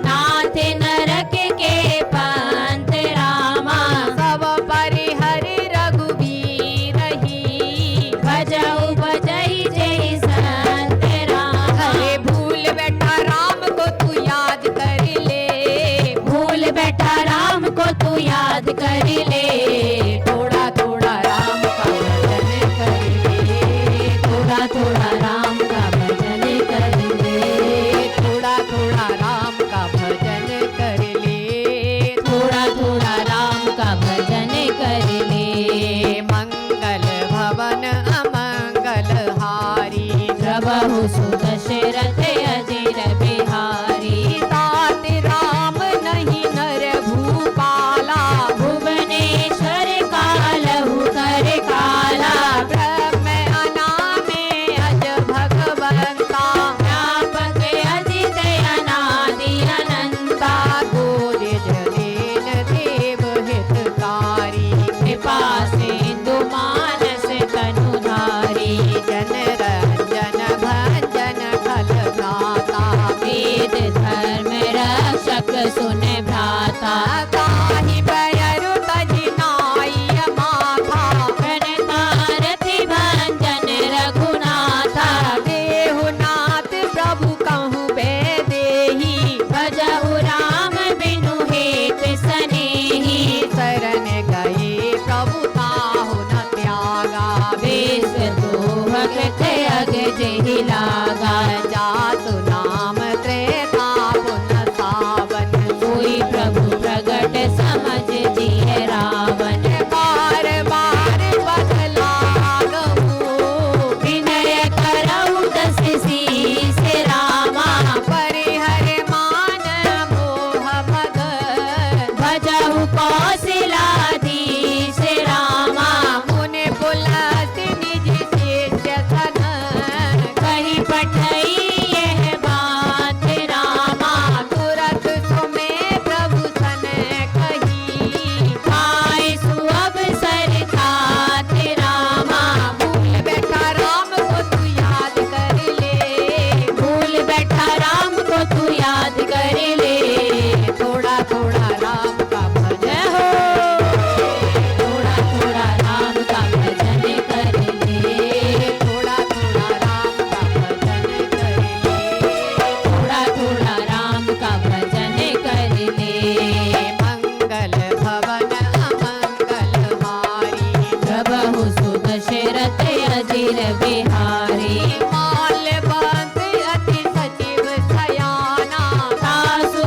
नाथ नरक के पंथ रामा सब परिहरि रघुबीर ही भजऊ भजई जय संत रामा अरे भूल बैठा राम को तू याद कर ले भूल बैठा राम को तू याद कर ले थोड़ा थोड़ा राम का भजन कर ले थोड़ा थोड़ा राम का भजन कर ले थोड़ा थोड़ा राम का भजन कर ले थोड़ा थोड़ा राम का भजन कर ले मंगल भवन अमंगल हारी प्रभु सुदशरथ अजिर बिहारी तात राम नहीं नर भूपाला भुवनेश्वर कालहु कर काला ब्रह्म अनामे अज भगवंता व्यापक अजित अनादि अनंता गोरिज दीन देव हितकारी कृपा सिंधु मानस तनुधारी जन रंजन भंजन खल भ्राता वेद धर्म रक्षक सुन भ्राता ताहि बयरु तजि नाई माथा प्रणतारथि भंजन रघुनाथा देहु नाथ प्रभु कहूँ बेदेही भजहु राम बिनु हेत सनेही शरण गए प्रभु ताहु न त्यागा वेश दोहक अग जहि लागा जासु नाम त्रेता पुन सावन कोई प्रभु प्रगट समझ जिय रावण बार बार बदला गहूँ विनय करऊ दस शीस रामा परिहर मान मोह मद भजहु कौशलाधीश रामा मुनि पुलस निज शिष्य सन कही पठई यह बात रामा तुरत सुमे प्रभु सन कही आए सुअवसर तात रामा भूल बैठा राम को तू याद कर ले भूल बैठा राम को तू याद कर ले थोड़ा थोड़ा राम का भजन हो थोड़ा थोड़ा राम का भजन कर ले थोड़ा थोड़ा राम का भजन कर ले थोड़ा थोड़ा राम का भजन कर ले मंगल भवन अमंगल हारी प्रभु सुदशरथ अजिर बिहारी माल बंद अति सचिव सयाना सासु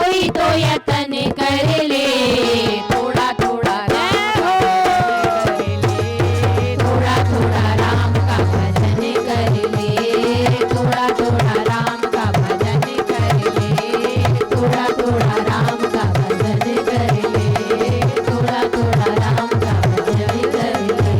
कोई तो यतन कर ले, थोड़ा थोड़ा थोड़ा थोड़ा राम का भजन कर ले, थोड़ा थोड़ा राम का भजन कर ले, थोड़ा थोड़ा राम का भजन कर ले, थोड़ा थोड़ा राम का भजन कर ले।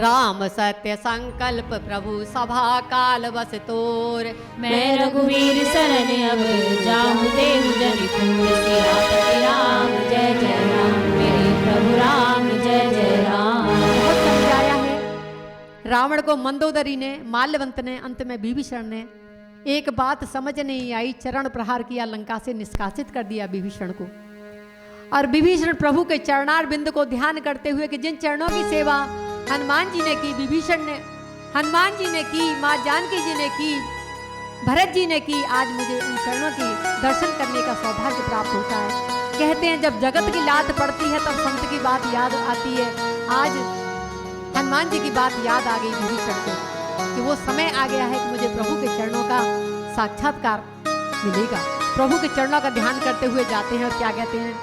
राम सत्य संकल्प प्रभु सभा काल बस तोर, मैं रघुवीर शरण अब जाऊं देहु जन खूर, सियापति राम जय जय राम, मेरे प्रभु राम जय जय राम। बहुत समझाया है रावण को मंदोदरी ने, माल्यवंत ने, अंत में विभीषण ने। एक बात समझ नहीं आई, चरण प्रहार किया, लंका से निष्कासित कर दिया विभीषण को। और विभीषण प्रभु के चरणार बिंद को ध्यान करते हुए कि जिन चरणों की सेवा हनुमान जी ने की, विभीषण ने, हनुमान जी ने की, माँ जानकी जी ने की, भरत जी ने की, आज मुझे उन चरणों की दर्शन करने का सौभाग्य प्राप्त होता है। कहते हैं जब जगत की लात पड़ती है तब संत की बात याद आती है। आज हनुमान जी की बात याद आ गई विभीषण को कि वो समय आ गया है कि मुझे प्रभु के चरणों का साक्षात्कार मिलेगा। प्रभु के चरणों का ध्यान करते हुए जाते हैं और क्या कहते हैं,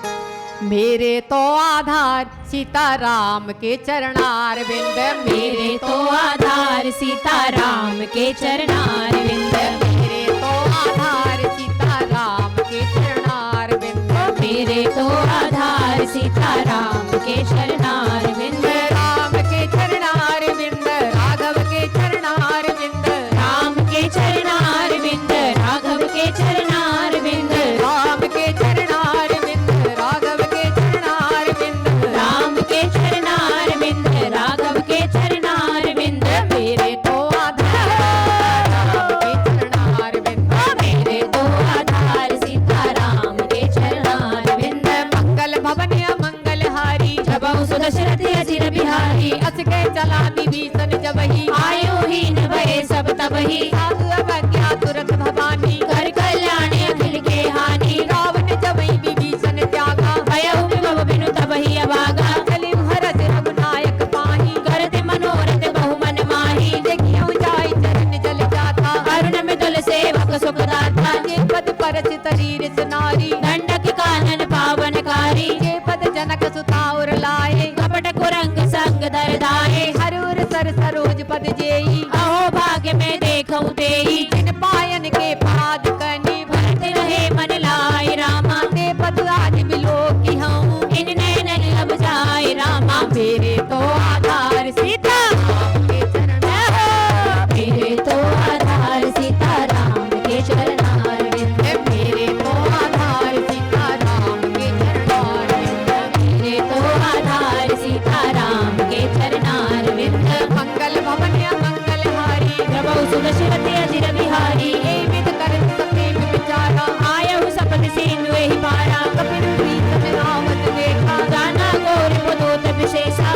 मेरे तो आधार सीताराम के चरणार बिंद, मेरे तो आधार सीताराम के चरणार विंद, मेरे तो आधार सीताराम के चरणार बिंद, मेरे तो आधार सीताराम के चरणार विंद, राम के चरणार बिंद, राघव के चरणार बिंद, राम के चरणार विंद, राघव के चरणार विंद, राम के चरणार बिंद, राघव के चरणार बिंद, राम के चरणार विंद, राघव के चरणार विंद, मेरे तो आधार राम के चरणार बिंद, मेरे तो आधार सीताराम के चरणार विंद, मंगल भवन मंगल हारी, जबहु सुदशरथ अजिर बिहारी, अस के चला विभीषण जबहि, आयु हीन भये सब तबहि, साधु अवज्ञा तुरत भवानी, कर कल्याण अखिल के हानि, रावण जबहि विभीषण त्यागा, भयउ विभव बिनु तबहि अभागा, चली भरत रघुनायक पाहि, करते मनोरथ बहु मन माहि, देखियो जाय चरण जल जाता, अरुण मृदुल सेवक सुखदाता, जे पद परस शरीर सुनारी, दंडक कानन पावनकारी, जे पद जनक सुता उर लाए, कपट कुरंग संग दरदाए, हरूर सर सरोज पद जेई, अहो भाग्य में देखऊं तेई, जिन पायन के पाद कनि, भरत रहे मन लाई रामा, ते पद आज बिलो की हूँ, इन नैनन लब जाए रामा, मेरे तो आधार सीता राम के चरणार, मेरे तो आधार सीताराम के चरणार विंद, मेरे तो आधार सीता राम के चरणार बिंद, मेरे तो आधार सीताराम के चरणार विंद, मंगल भवन मंगल हारी, प्रभु सुदशरथ अजिर बिहारी, ए विद कर सप्रेम विचारा, आयहु सपन सिंधु एहि पारा, कपिल भीषण रावत देखा, गाना गौर पुदोत विशेषा,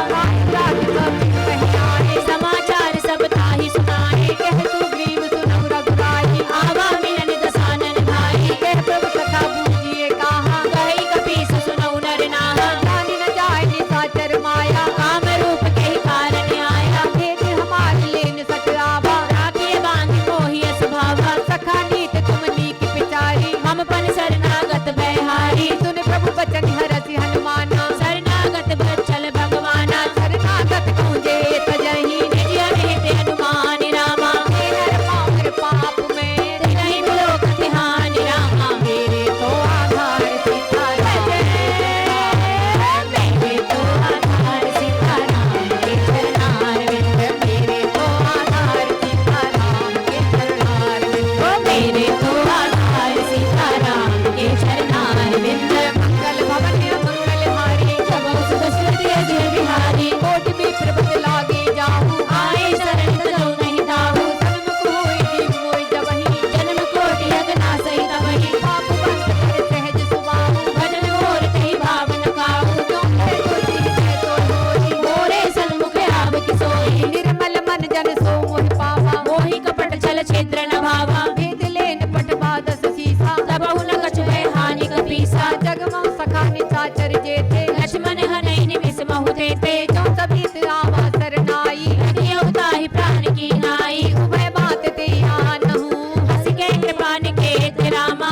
राज सब कहीं आए, समाचार सब ताहि सुनाए, कह सुग्रीव सुनहु रघुराई, आवा मिलन दसानन भाई, कह प्रभु सखा बूझिए कहा, कहि कपीस सुनऊ नर नाहा, जानि न जाय निशाचर माया, काम रूप के कारण आया, भेद हमार लेन सट आवा, राखिए बांधि मोहि स्वभावा, सखा नीत तुम नीक पिचारी, हम पन शरणागत बैहारी, सुन प्रभु बचन हरसि हनुमाना, शरणागत बच्चल भगवाना, शरणागत तुझे तजहि, निज अनहित हनुमान रामा, हे नर पावर पाप में, तिनहि बिलोक तिहानि रामा, मेरे तो आधार सीताराम, मेरे तो आधार सीताराम के चरणार विंद, मेरे तो आधार सीताराम के चरणार बिंद, मेरे तो आधार सीताराम के चरणार विंद, मंगल भवन मंगल हारी, जबहु सुदशरथ अजिर बिहारी, कोटि विप्र पद लागे जाहू, आए शरण तजौ नहीं ताहू, सन्मुख होई जीव मोहि जबहि, जन्म कोटि अगना सहित वही, पाप बंद कर सहज सुबाहु, भजन घोर कही भावन काहू, जो है तुझी है तो होई, मोरे सन्मुख आव किसोई, निर्मल मन जन सो मोहि पावा, मोहि कपट छल छिद्र न भावा, भेद लेन पटवा दस सीसा, तबहु न कछु भय हानि कपीसा, जगमौ सखा निशाचर जेते, लक्ष्मण हनहि निमिष महु देते, जो सभी आवा सरनाई, लगियौ ताहि प्राण की नाई, उभय बात ते आनहु, हंस के कृपा निकेत रामा,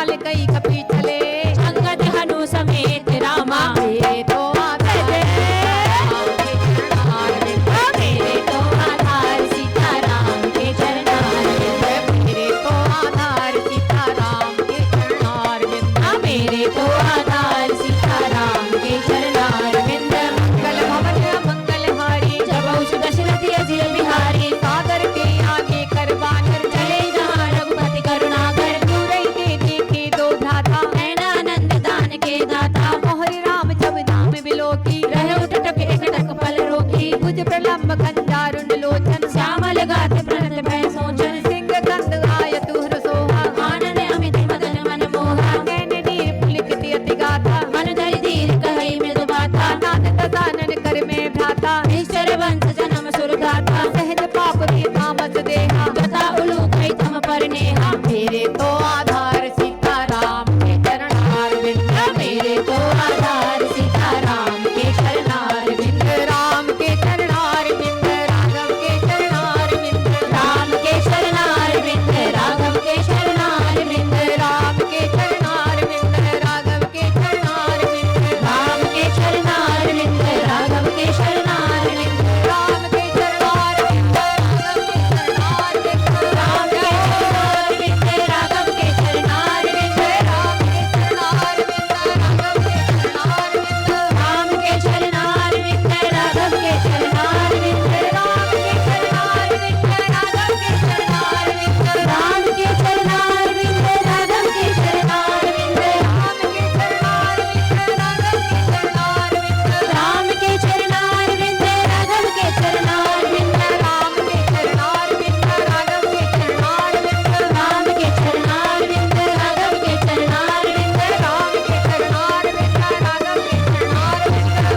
काल कई कपी चले, अंगद हनु समेत रामा, मेरे तो आधार मेरे तो आधार सीताराम के चरणारविंद, मेरे तो आधार सीताराम के चरणारविंद, मेरे तो आधार सीताराम के चरणारविंद। मंगल भवन मंगलहारी, जब उस दशरथ अजिर बिहारी, सागर के आगे करवानर चले जहाँ रघुपति करुणाकर, दूर ही देखे दो भ्राता, नैनानंद दान के दाता, मोहर राम जब नाम बिलोकी, रहे उठक एक टक पल रोकी, भुज प्रलम्ब खंजारुण लोचन, श्यामल गात प्रणत भय सोचन, सिंह कंद आय तुहर सोहा, आनन अमित मदन मन मोहा, नैन नीर पुलकित अति गाथा, मन धरि धीर कहि मृदु बाता, नाथ दसानन कर में भ्राता, निश्चर वंश जन्म सुरदाता, सहज पाप भी तामस देहा, कथा उलूक तम पर नेहा, मेरे तो आधार सीताराम के चरणारविंद, मेरे तो आधार सीताराम के चरणारविंद, राम के चरणारविंद, राघव के चरणारविंद, राम के चरणारविंद, राघव के चरणारविंद, राम के चरणारविंद, राघव के चरणारविंद, राम के चरणारविंद, राघव के चरणारविंद, राम के चरणारविंद, राघव के चरणारविंद, राम के चरणारविंद, राघव के चरणारविंद, राम के चरणारविंद, राघव के चरणारविंद, राम के चरणारविंद, राघव के चरणारविंद, राम के चरणारविंद, राघव के चरणारविंद, राम के चरणारविंद, राघव के चरणारविंद, राम के चरणारविंद, राघव के चरणारविंद, राम के चरणारविंद, राघव के चरणारविंद, राम के चरणारविंद, राघव के चरणारविंद,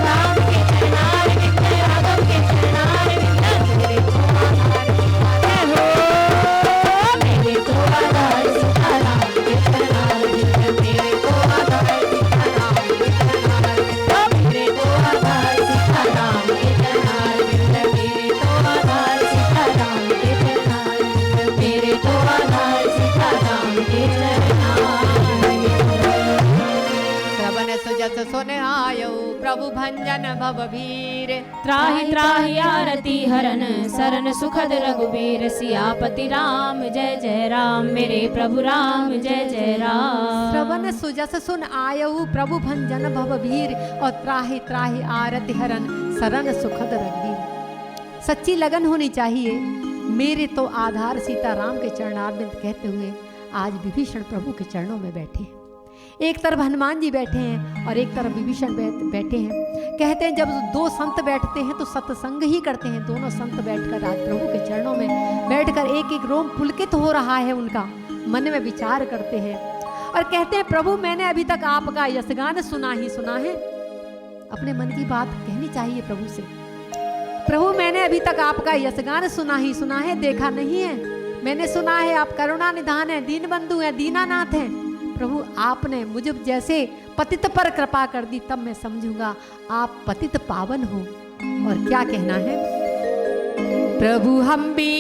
राम के चरणारविंद, राघव के चरणारविंद, मेरे तो आधार सीताराम के चरणारविंद, मेरे तो आधार सीताराम के चरणारविंद, मेरे तो आधार सीताराम के चरणारविंद, मेरे तो आधार सीताराम के चरणारविंद, मेरे तो आधार सीताराम के चरणारविंद। श्रवण सुजस सुन आयो प्रभु भंजन भवभीर, त्राहि त्राहि आरती हरन सरन सुखद रघुबीर, सियापति राम जय जय राम, मेरे प्रभु राम जय जय राम। श्रवण सुजस सुन आयहु प्रभु भंजन भवभीर, और त्राहि त्राहि आरति हरन सरन सुखद रघुबीर। सच्ची लगन होनी चाहिए। मेरे तो आधार सीताराम के चरणारविंद कहते हुए आज विभीषण प्रभु के चरणों में बैठे हैं। एक तरफ हनुमान जी बैठे हैं और एक तरफ विभीषण बैठे हैं। कहते हैं जब दो संत बैठते हैं तो सत्संग ही करते हैं। दोनों संत बैठकर आज प्रभु के चरणों में बैठकर एक एक रोम पुलकित हो रहा है उनका, मन में विचार करते हैं और कहते हैं प्रभु मैंने अभी तक आपका यशगान सुना ही सुना है। अपने मन की बात कहनी चाहिए प्रभु से। प्रभु मैंने अभी तक आपका यशगान सुना ही सुना है, देखा नहीं है। मैंने सुना है आप करुणा निधान है, दीन बंधु है, दीनानाथ है। प्रभु आपने मुझे जैसे पतित पर कृपा कर दी, तब मैं समझूंगा आप पतित पावन हो। और क्या कहना है, प्रभु हम भी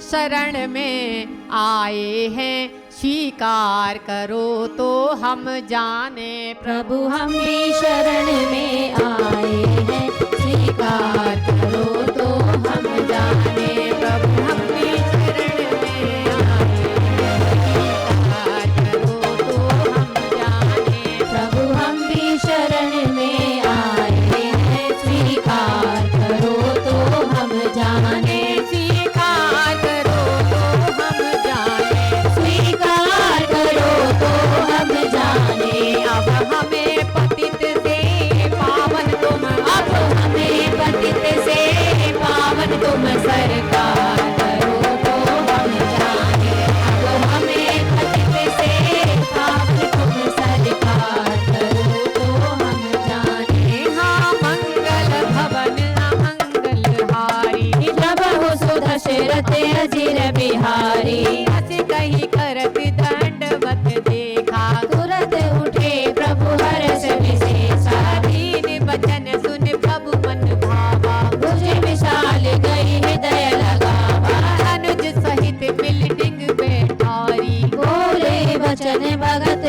शरण में आए हैं, स्वीकार करो तो हम जाने। प्रभु हम भी शरण में आए हैं, स्वीकार करो तो हम जाने। प्रभु हम भी शरण में आए हैं, स्वीकार करो तो हम जाने। प्रभु हम भी शरण में आए हैं, स्वीकार करो तो हम जाने। स्वीकार करो तो हम जाने। स्वीकार करो तो हम जाने। अब हमें पतित से पावन तुम, अब हमें पतित से पावन तुम सरकार करो तो हम जाने। अब हमें पतित से पावन तुम सरकार करो तो हम जाने। हाँ मंगल भवन अमंगल हारी, जब हो सो दशरथ अजिर बिहारी। हंस कहीं करत दंडवत देखा, तुरंत उठे प्रभु हर्ष विशेषा। दीन वचन सुन प्रभु मन भावा, भुज विशाल गई हृदय लगावा। अनुज सहित बिल्डिंग बैठारी, बोले वचन भगत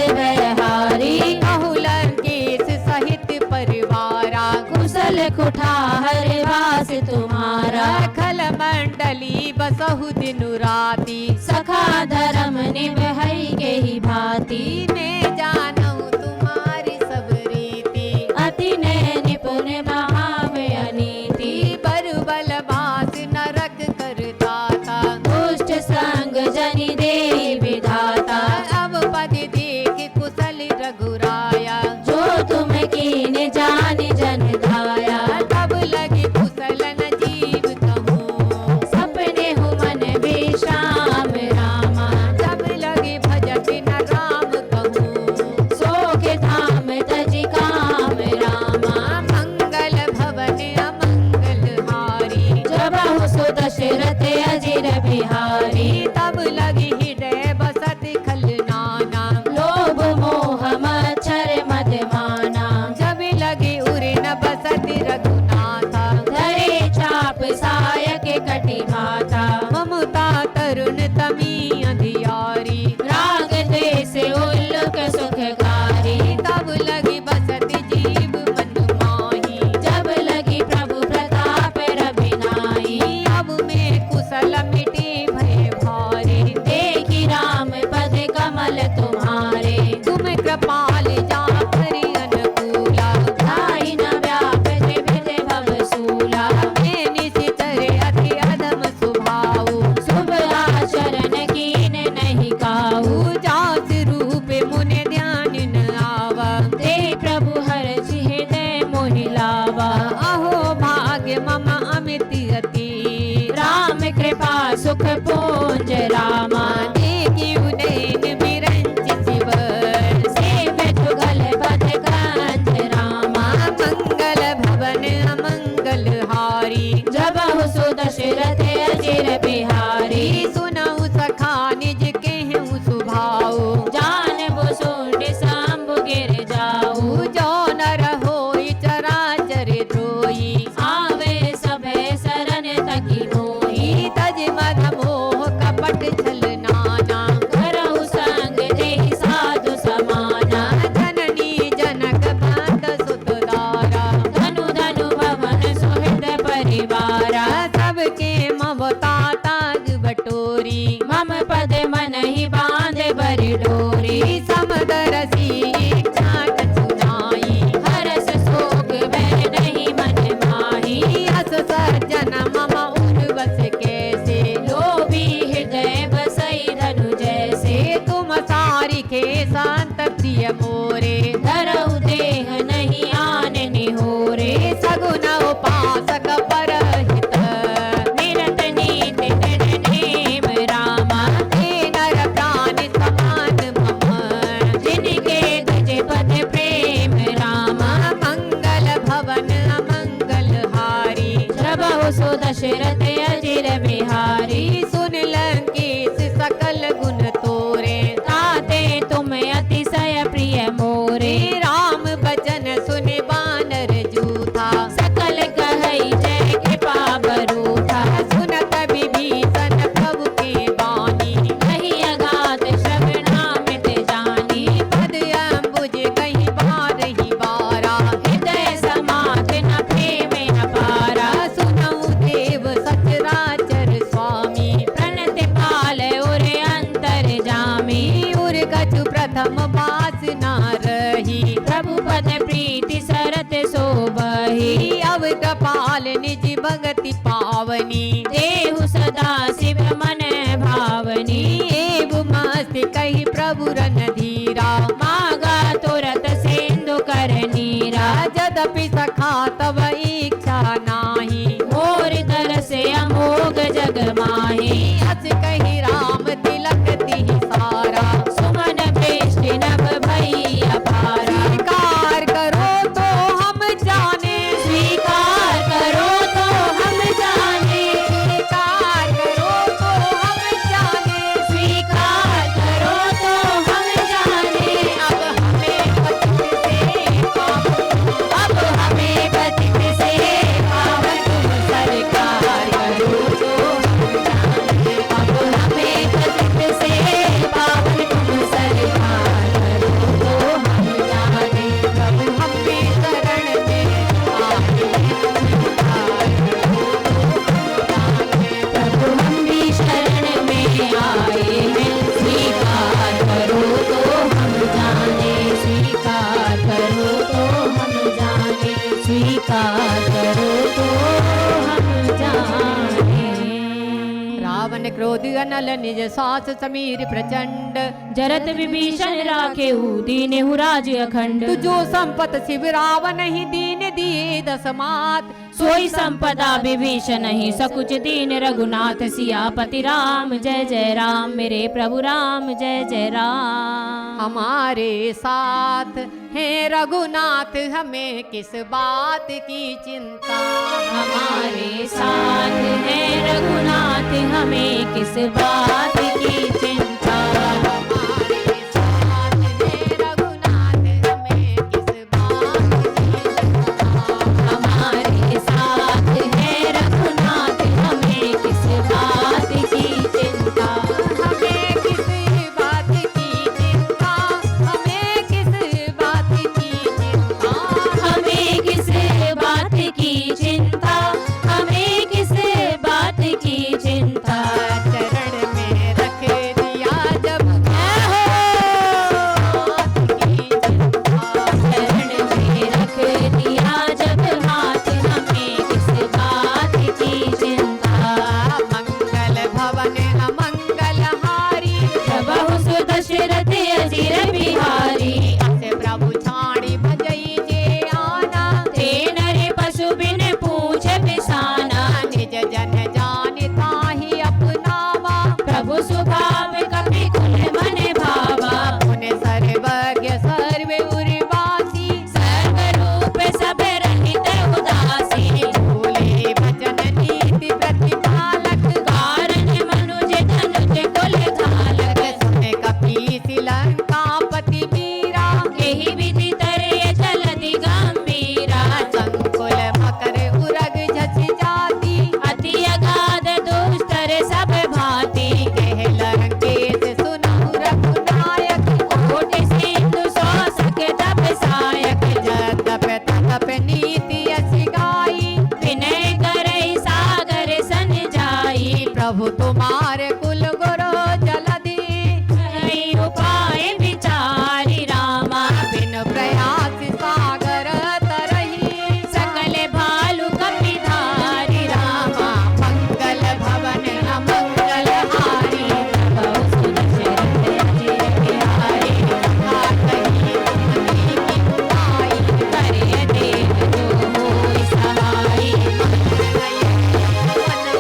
उठा हर वास तुम्हारा। खल मंडली बसहु दिनु राती सखा धर्म निभई के ही भांति। मैं जानहु तुम्हारी सब रीति अति ने निपुण महावे अनीति। बरुबल भास नरक करता था दुष्ट संग जनि देहि विधाता। अब पद देख कुशल रघुराया जो तुम कीन जान जन धाया। तब लगी कुशल न जीव कहूँ सपने हो मन विश्राम रामा। जब लगी भजत न राम कहूँ सो के धाम तज काम रामा। मंगल भवन अमंगल हारी जब सो दशरथ अजिर बिहारी। तब लगी हृदय बसत खल नाना लोभ मोह मच्छर मद माना। जब लगी उरे न बसत रघुनाथा धरे चाप सायक कटि माता। ममता तरुण तमी अंधियारी राग द्वेष उल्लुक सुखकारी। तब लगी बसत जीव मन माही जब लगी प्रभु प्रताप रविनाई। अब में कुशल मिटे भय भारे देखी राम पद कमल तुम्हारे। तुम कृपाल जाकर अनुकूला धाई न व्याप त्रिविध भवसूला। हे निशिचर अति अधम सुभाऊ शुभ आचरण कीन नहीं काऊ। जास रूप मुनि ध्यान न आवा ते प्रभु हर हृदय मोहि लावा। अहो भाग्य मम अमित अति राम कृपा सुख पूंज रामा। देखी उदयन बिरंच शिव सेव जुगल पद कंज रामा। मंगल भवन अमंगल हारी जब सो दशरथ अजिर बिहारी। सुनहु सखा निज केहु सुभाऊ जान बुसुंड सांब गिर जाऊ। जो नर होई चराचर द्रोही आवे सभे शरण तकी मोही। तज मद मोह कपट छल नाना करहु संग देहि साधु समाना। जननी जनक बात सुत दारा धनु धनु भवन सुहृद परिवारा। सबके ममता ताज बटोरी मम पद मन ही बांध बरि डोरी। समदरसी इच्छा चुनाई हरस शोक वह नहीं मन माही। अस सज्जन मम उर्वश कैसे लोभी हृदय बसई धनु जैसे। तुम सारिखे शांत प्रिय मोरे धरऊ देह नहीं आन निहोरे। सगुन उपासक परहित निरत नीति दृढ़ नेम रामा। हे नर प्राण समान मम जिनके गज पद प्रेम रामा। मंगल भवन अमंगल हारी प्रभु सो दशरथ अजिर बिहारी। सुन लंकेश सकल गुण तोरे ताते तुम अतिशय प्रिय मोरे। राम बचन सुन बानर जूथा सकल कहई जय कृपा बरूथा। सुनत विभीषण प्रभु के बानी नहीं अगाध श्रवणामृत जानी। पद अम्बुज कहीं बार ही बारा हृदय समात न प्रेम अपारा। सुनऊ देव सचराचर स्वामी प्रणत काल उर अंतर जामी। उर कछु प्रथम बास ना रही प्रभु पद प्रीति सरत सोबही। अव कपाल निज भगति पावनी देहु सदा शिव मन भावनी। एव मस्त कही प्रभु रन धीरा मागा तुरत सेंधु कर नीरा। जदपि सखा तव इच्छा नाही मोर तरस अमोघ जग माही। अस कही राम तिलक तिहि सारा सुमन वृष्टि नभ भई अपारा। स्वीकार करो तो हम जाने स्वीकार करो तो हम जाने। स्वीकार करो तो हम जाने स्वीकार करो तो हम जाने। अब हमें पतित से अब हमें पतित से पावन तुम सरकार करो तो हम जाने। अब पार करो तो हम जाने। रावण क्रोध अनल निज सास समीर प्रचंड, जरत विभीषण राखे दीनेहु राज अखंड। तुझो संपत शिव रावण ही दीन दिए दस मात, सोई संपदा विभीषण ही सकुच दीन रघुनाथ। सियापति राम जय जय राम, मेरे प्रभु राम जय जय राम। हमारे साथ है रघुनाथ, हमें किस बात की चिंता। हमारे साथ है रघुनाथ, हमें किस बात की चिंता। हमारे साथ है रघुनाथ, हमें किस बात की चिंता। हमारे साथ है रघुनाथ, हमें किस बात की चिंता। हमें किस बात की चिंता, हमें किस बात की चिंता। हमें किस बात की चिंता, हमें किस बात की चिंता। चरण में रख दिया जब बात की चिंता। चरण में रख दिया जब हाथ, हमें किस बात की चिंता। मंगल भवन अमंगल हारी, प्रभु सुदशरथ अजिर बिहारी। से प्रभु छाड़ी भजई जे आना, ते नर पशु बिन पूछ बिसाना। निज जन जानता ही अपनावा, प्रभु स्वभाव कपि कुल मन भावा। उन सर्वज्ञ सर्व उर्वासी, सर्वरूप सब रहित उदासी। भूले भजन नीति प्रतिपालक, कारण मनुज धनुज कुल घालक। सुन कपीस लंकापति वीरा, यही विधि तरे चलति गंभीरा। संकुल मकर उरग झस जाती, अति अगाध दुष्टर सब भांति। कह लंकेश सुनहु रघुनायक, कोटि सिंधु सौ सक तप सायक। जतप ततप नीति यश गाई, विनय करई सागर सन जाई। प्रभु तुम्हारे कुल गुरु जलधि, कई उपाय विचारी रामा। बिन प्रयास सागर तरही, सकल भालु कपि धारी रामा। मंगल भवन अमंगल हारी, प्रभु सुदशरथ अजिर बिहारी। कही की उपाई, करे देव जो होय सहाई। मन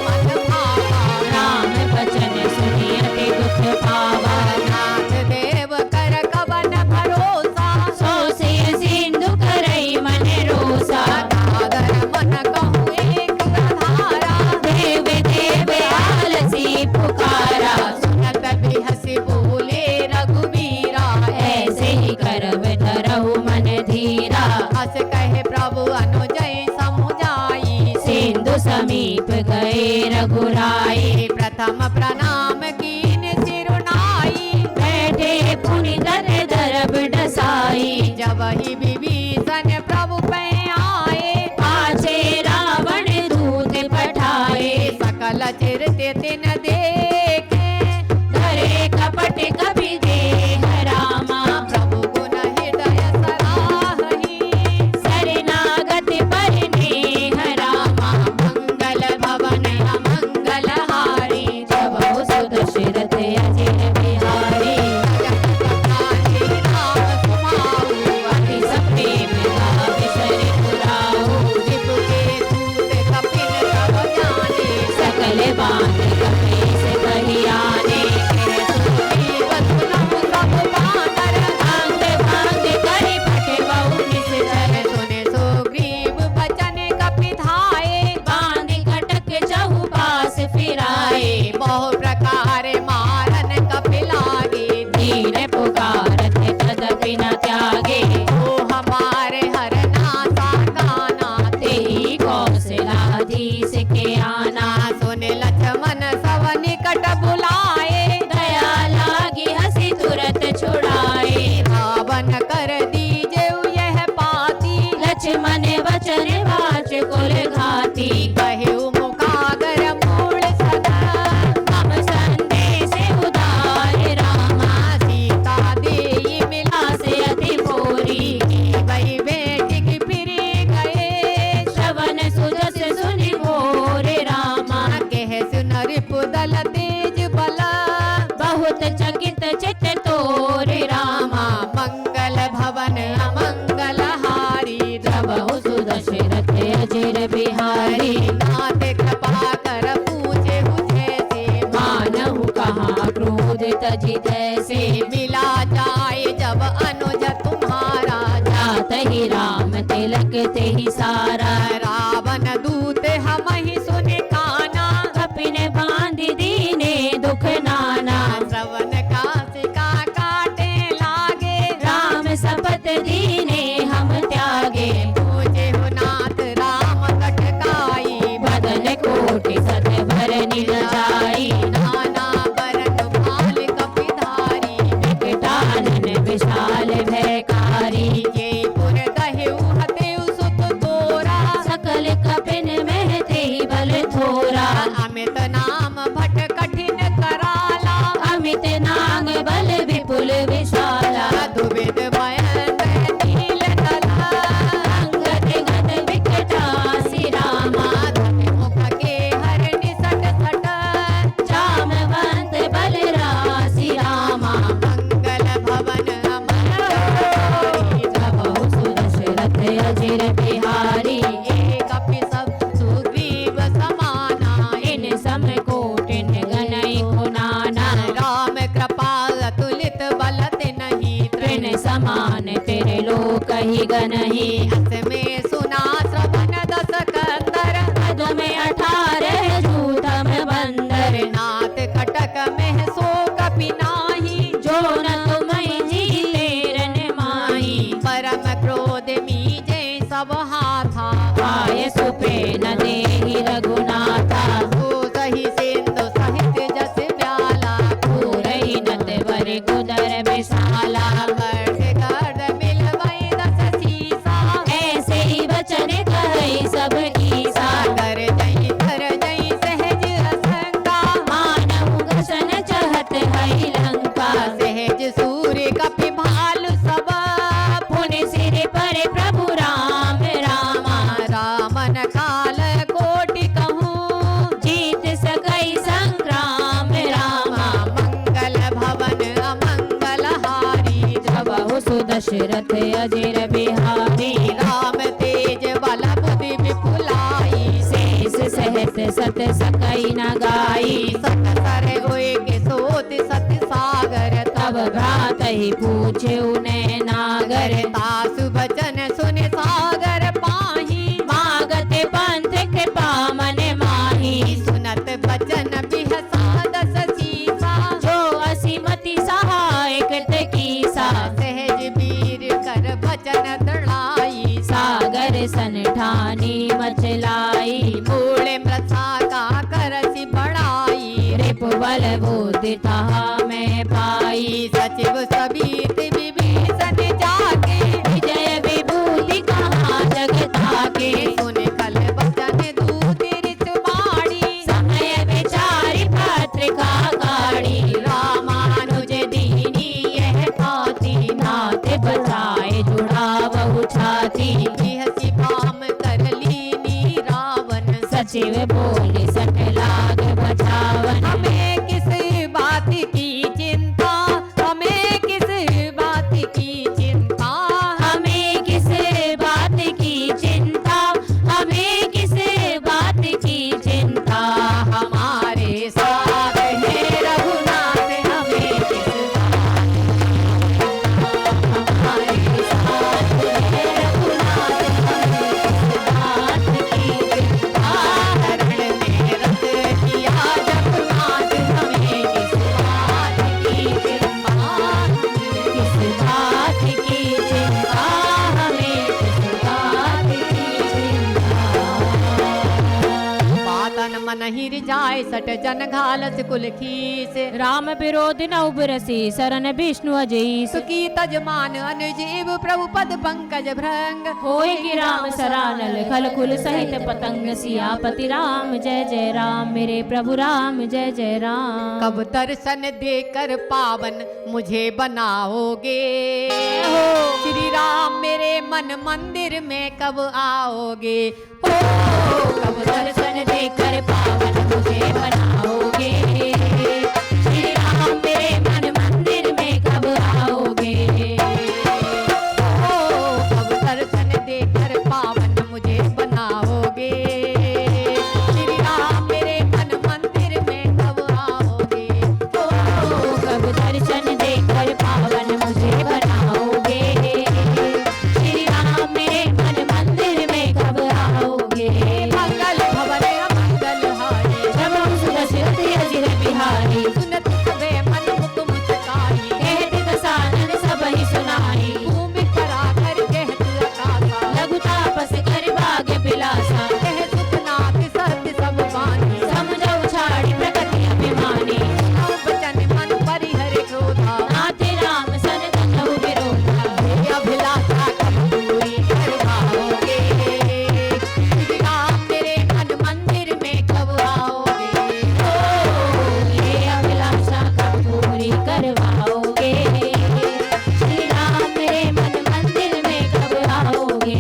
मन भावा। राम बचन सुनियति दुख पावा। नाथ देव कर कवन भरोसा, सो सिय सिंधु करई मन रोसा। सागर मन कहूँ एक आधारा, देव देव आलसी पुकारा। सुनत बिहसि बोले रघुबीरा, ऐसे ही करब धरहु मन धीरा। हस कहे प्रभु अनुजय समुझाई, सिंधु समीप गए रघुराई। प्रथम प्रणाम कीन सिरुनाई, बैठे पुनि दर दरब डसाई। जब ही विभीषण प्रभु पे आए, पाछे रावण दूत पठाए। सकल चिरते तिन देखे, धरे कपट कपि देह रामा। प्रभु गुण हृदय सराहहि, शरणागत पर नेह रामा। मंगल भवन अमंगल हारी, प्रभु सुदशरथ अजिर बिहारी। जगत राम सुमाऊ, अति सप्रेम गावि सरि पुराऊ। जिब के दूत कपिन सब जाने, सकल बात कपि से कहि आने। सुग्रीव बहुत चकित चित तोरे रामा मंगल भवन अमंगल हारी द्रवहु सुदशरथ अजिर बिहारी नाथ कृपा कर पूछे जैसे मानहु कहाँ क्रोधित जितैसे मिला जाए जब अनुज तुम्हारा जात ही राम तिलक ते ही सारा रावण दूत हम ही सुने काना कपिन बांध दीने दुख नाना श्रवण काशिका काटे लागे राम सपत दीने हम त्यागे पूजे हो नाथ राम कटकाई बदन कोटि सत भर निल जाई नाना बरन भाल कपिधारी विकटानन विशाल भयकारी ये पुर दहेउ हतेउ सुत तोरा सकल कपिन में ते बल थोरा अमित नाम भट कठिन कराला अमित नाग बल विपुल विशाला दुविध भयन नील कला अंगद गद विकटासी रामा मुख के हर निसट सट जामवंत बल रासी रामा मंगल भवन अमर द्रवहु सुदशरथ अजिर बिहारी एक कपि सब सुग्रीव समाना इन सम कोटिन गनई कुनाना राम कृपा अतुलित बलत नहीं तृण समान तेरे लोक ही गनहि अस में सुना श्रवण दस कंदर पद में 18 जूठम बंदर नाथ कटक में सो कपि नाही जो न तुमहि जीते रन माही परम क्रोध मीजे सब हाथा पाय सुपे न देहि रघुनाथा सही सिंधु सहित जस प्याला पूरहि नत वर गुदर विशाला गर्द गर्द मिलवै दस सीसा ऐसे ही वचन कहि सब कीसा कर जई सहज असंगा मानव घसन चहत है लंका सहज सूर्य कपि भालु सब पुनि सिर पर प्रभु राम रामा रामन काल कोटि कहूँ जीत सकई संग्राम रामा मंगल भवन अमंगल हारी द्रवहु सुदशरथ अजिर बिहारी राम तेज बल बुद्धि विपुलाई शेष सहत सत सकई न गाई सत सर होए के सोत सत सागर तब भ्रात ही पूछे उन्हें नागर तासु बचन सुन सागर पाही मागते पंथ कृपा मन माही सुनत बचन बिहसा दस सीसा जो असीमति सहायक कीसा सहज वीर कर बचन दड़ाई सागर सन ठानी मचलाई मूले मृथा का करसी बढ़ाई रिपुबल बुद्धि तहा में पाई सचिव सबीत विभीषण जाके विजय विभूति कहाँ जगता के सुन कल बचन दूत ऋत बाड़ी समय विचारी पत्रिका गाड़ी रामानुज दीनी यह पाती नाथ बचाए जुड़ा बहु छाती हसी भाम कर लीनी रावण सचिव बोले सट लाग बचावन हमें किस बात की चिंता हमें किस बात की चिंता हमें किस बात की चिंता हमें किस बात की चिंता हमारे साथ है रघुनाथ हमें किस हमारे साथ है रघुनाथ हमें किस बात की चिंता हरण में रत किया जगन्नाथ हमें किस बात की चिंता किस बात की चिंता हमें किस बात की चिंता पातन मन हिर जाय सट जन घालस कुल खीस राम विरोध न उबरसी शरण विष्णु अजई सुकी तजमान अनुजीव प्रभु पद पंकज भृंग होय कि राम सरानल खल कुल सहित पतंग सियापति राम जय जय राम मेरे प्रभु राम जय जय राम कब दर्शन देकर पावन मुझे बनाओगे श्री राम मेरे मन मंदिर में कब आओगे ओ कब दर्शन देकर पावन मुझे बनाओगे श्री राम मेरे करवाओगे। श्री राम मेरे मन मंदिर में कब आओगे।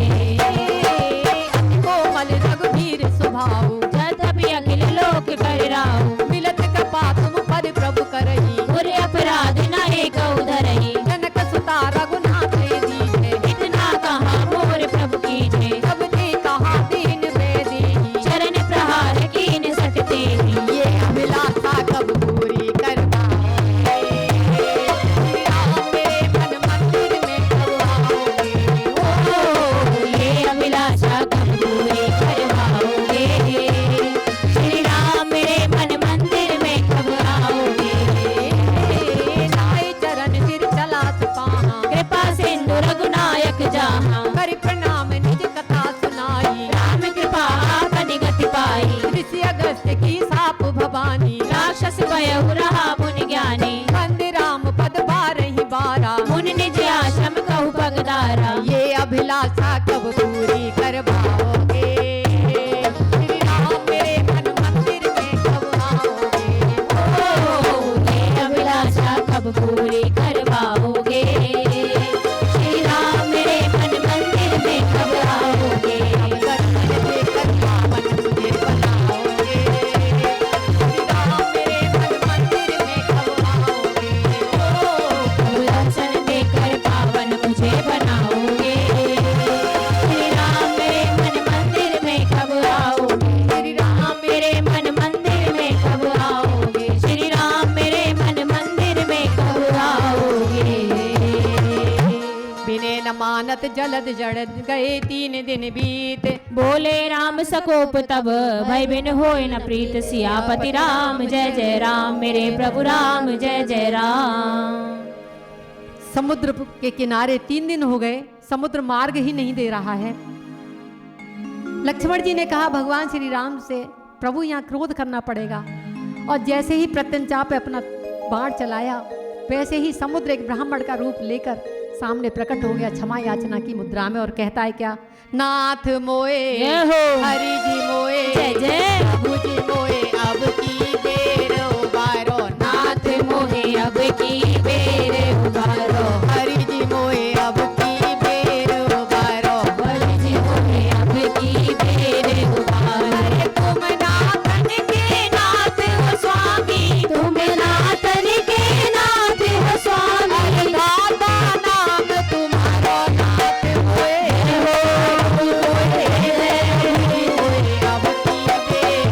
कोमल रघुवीर स्वभाव तथापि अखिल लोक कर राहु। मिलत कृपा तुम पद प्रभु करही। बुरे अपराध न एक उधरही। जनक सुता रघुनाथ दीजे। इतना कहा मोर प्रभु कीजे। सब ते कहा दीन बेदी। चरण प्रहार कीन सटते ही। ये अभिलाषा कब पूरी कर पाओगे। श्री राम मेरे मन मंदिर में कब आओगे। ओ ये अभिलाषा कब पूरी करवाओगे। श्री राम मेरे मन मंदिर में कब आओगे। नाय चरण सिर चला सुपाहा। कृपा सिंधु रघुनायक जहाँ। कर प्रणाम निज कथा सुनाई। राम कृपा आपनि गति पाई। ऋषि अगस्त्य की साप भवानी। राक्षस भयउ रहा मुनि ज्ञानी। बंदे राम पद बारहि बारा। मुनि निज आश्रम कहु पगदारा। ये अभिलाषा कब पूरी कर पाओगे। श्री राम मेरे मन मंदिर में कब आओगे। ओ ये अभिलाषा कब पूरी करवाओगे। श्री राम मेरे मन मंदिर में कब आओगे। दर्शन देकर पावन मुझे बनाओगे। श्री राम मेरे मन मंदिर में कब आओगे। दर्शन देकर पावन मुझे बनाओगे। श्री राम मेरे मन मंदिर में कब आओगे। श्री राम मेरे मन मंदिर में कब आओगे। श्री राम मेरे मन मंदिर में कब आओगे। बिने न मानत जलद जड़ गए 3 दिन बीत। बोले राम सकोप तब भय बिन होय न प्रीत। सियापति राम जय जय राम मेरे प्रभु राम जय जय राम। समुद्र के किनारे 3 दिन हो गए, समुद्र मार्ग ही नहीं दे रहा है। लक्ष्मण जी ने कहा भगवान श्री राम से, प्रभु यहाँ क्रोध करना पड़ेगा। और जैसे ही प्रत्यंचा पे अपना बाण चलाया, वैसे ही समुद्र एक ब्राह्मण का रूप लेकर सामने प्रकट हो गया क्षमा याचना की मुद्रा में। और कहता है क्या, नाथ मोए जय हो। हरि जी मोए जय जय। प्रभु जी मोए अब की बेर उबारो। नाथ मोहे अब की बेर उबारो। हरि जी मोए अब की बेर उबारो। बलि जी मोहे अब की बेर उबारो। अरे तुम नाथन के नाथ हो स्वामी। तुम नाथन के नाथ हो स्वामी। दाता नाम तुम्हारो नाथ होए। अब की बेर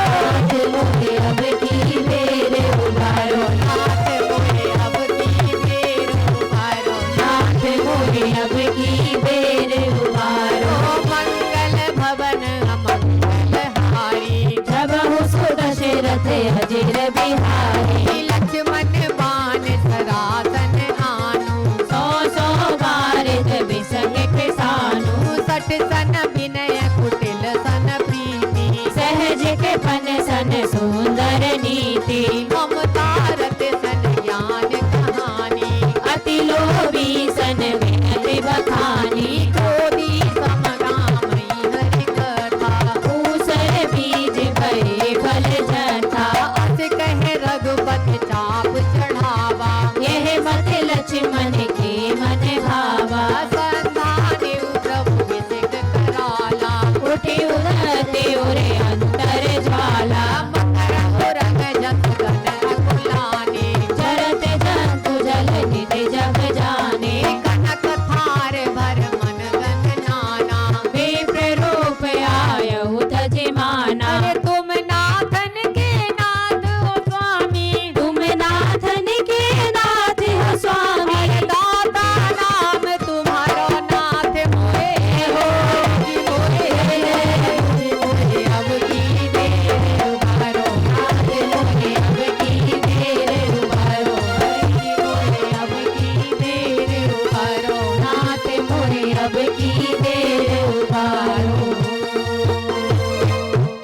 नाथ मोहे अब की बेर उबारो। नाथ मोए अब की बेर उबारो। नाथ मोहे अब की बेर उबारो। मंगल भवन अमंगल हारी। जब उसको दशरथ अजिर बिहारी। लक्ष्मण बाण सरासन आनु। 100 बार जब संग सानु। 60 सन विनय कुटिल सन प्रीति। सहज के पन सन सुंदर नीति। ममता रत सन ज्ञान कहानी। अति लोभी सन विनति बखानी। क्रोधी समगामई हरि कथा। ऊसर बीज भय फल जथा। अस कहे रघुपति चाप चढ़ावा। यह मत लक्ष्मण के मन भावा। संधाने प्रभु विसिक कराला। उठे उदते उरे अंतर ज्वाला। मकर उरग जस गण अकुलाने। चरत जंतु जल निधि जग जाने। कनक थार भर मन गन नाना। विप्र रूप आयहु तजमाना। अरे तुम नाथन के नाथ हो स्वामी। तुम नाथन के नाथ हो स्वामी। अरे दाता नाम तुम्हारो नाथ मोए हो। जी मोए अब की बेर उबारो। नाथ मोहे अब की बेर उबारो। जी मोए अब की बेर उबारो। नाथ मोहे अब की बेर उबारो।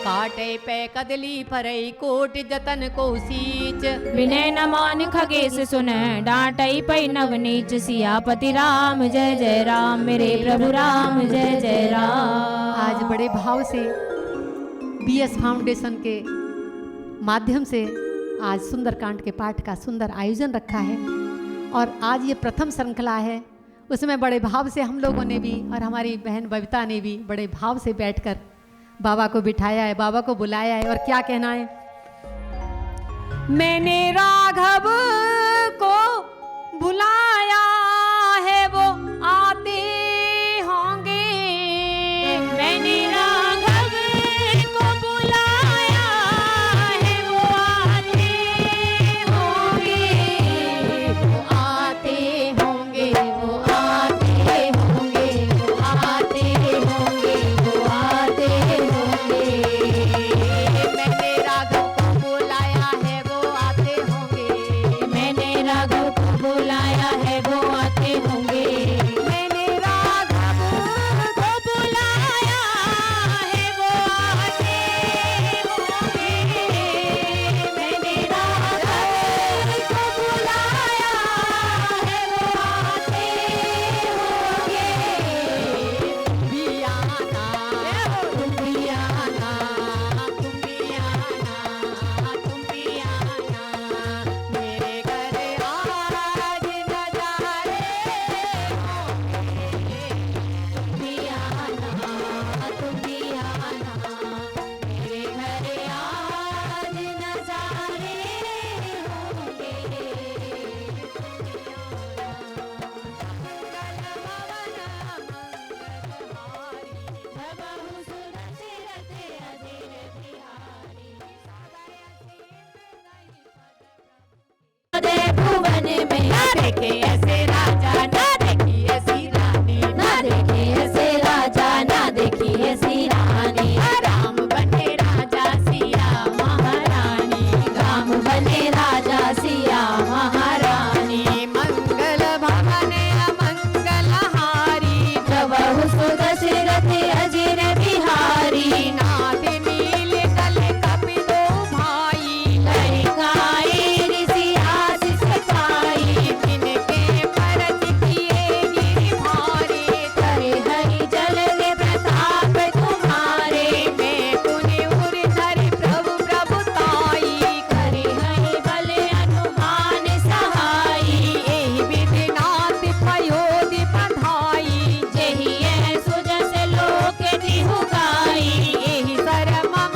काटे पे कदली परई कोट जतन को सींच। विनय न मान खगेश सुन डांटई पै नव नीच। सियापति राम जय जय राम मेरे प्रभु राम जय जय राम। आज बड़े भाव से BS फाउंडेशन के माध्यम से आज सुंदरकांड के पाठ का सुंदर आयोजन रखा है और आज ये प्रथम श्रृंखला है। उसमें बड़े भाव से हम लोगों ने भी और हमारी बहन बबीता ने भी बड़े भाव से बैठकर बाबा को बिठाया है, बाबा को बुलाया है। और क्या कहना है? मैंने राघव को बुलाया है वो आते होंगे, मैंने राघव को बुलाया है वो आते होंगे, वो आते होंगे, वो आते होंगे, वो आते होंगे, वो आते होंगे। मैंने राघव को बुलाया है वो आते होंगे, मैंने राघव को बुलाया है वो आते होंगे, मैंने राघव को बुलाया है वो आते होंगे, मैंने राघव को बुलाया है वो आते होंगे। भी आना, तुम भी आना, तुम भी आना, तुम भी आना, मेरे घर आज नजारे होंगे। भी आना, तुम भी आना, मेरे घर आज नजारे होंगे। भुवन में ना देखे ऐसे राजा, ना देखी ऐसी रानी, ना देखे ऐसे राजा, ना देखी ऐसी रानी। राम बने राजा सिया महारानी, राम बने राजा सिया महारानी। मंगल भवन अमंगल हारी, प्रभु सुदशरथ अजिर बिहारी। नाथ नील कल कपि दो भाई, लड़काए ऋषि आशीष पाई। जिनके परज किए गिरि भारे, करे हरि जल के प्रताप तुम्हारे। मैं पुनि उर धरि प्रभु प्रभुताई, करे हरि बल अनुमान सहाई। एहि विधि नाथ पयोधि बधाई, जेहि यह सुजस लोक दिहु गाई। एहि सर मम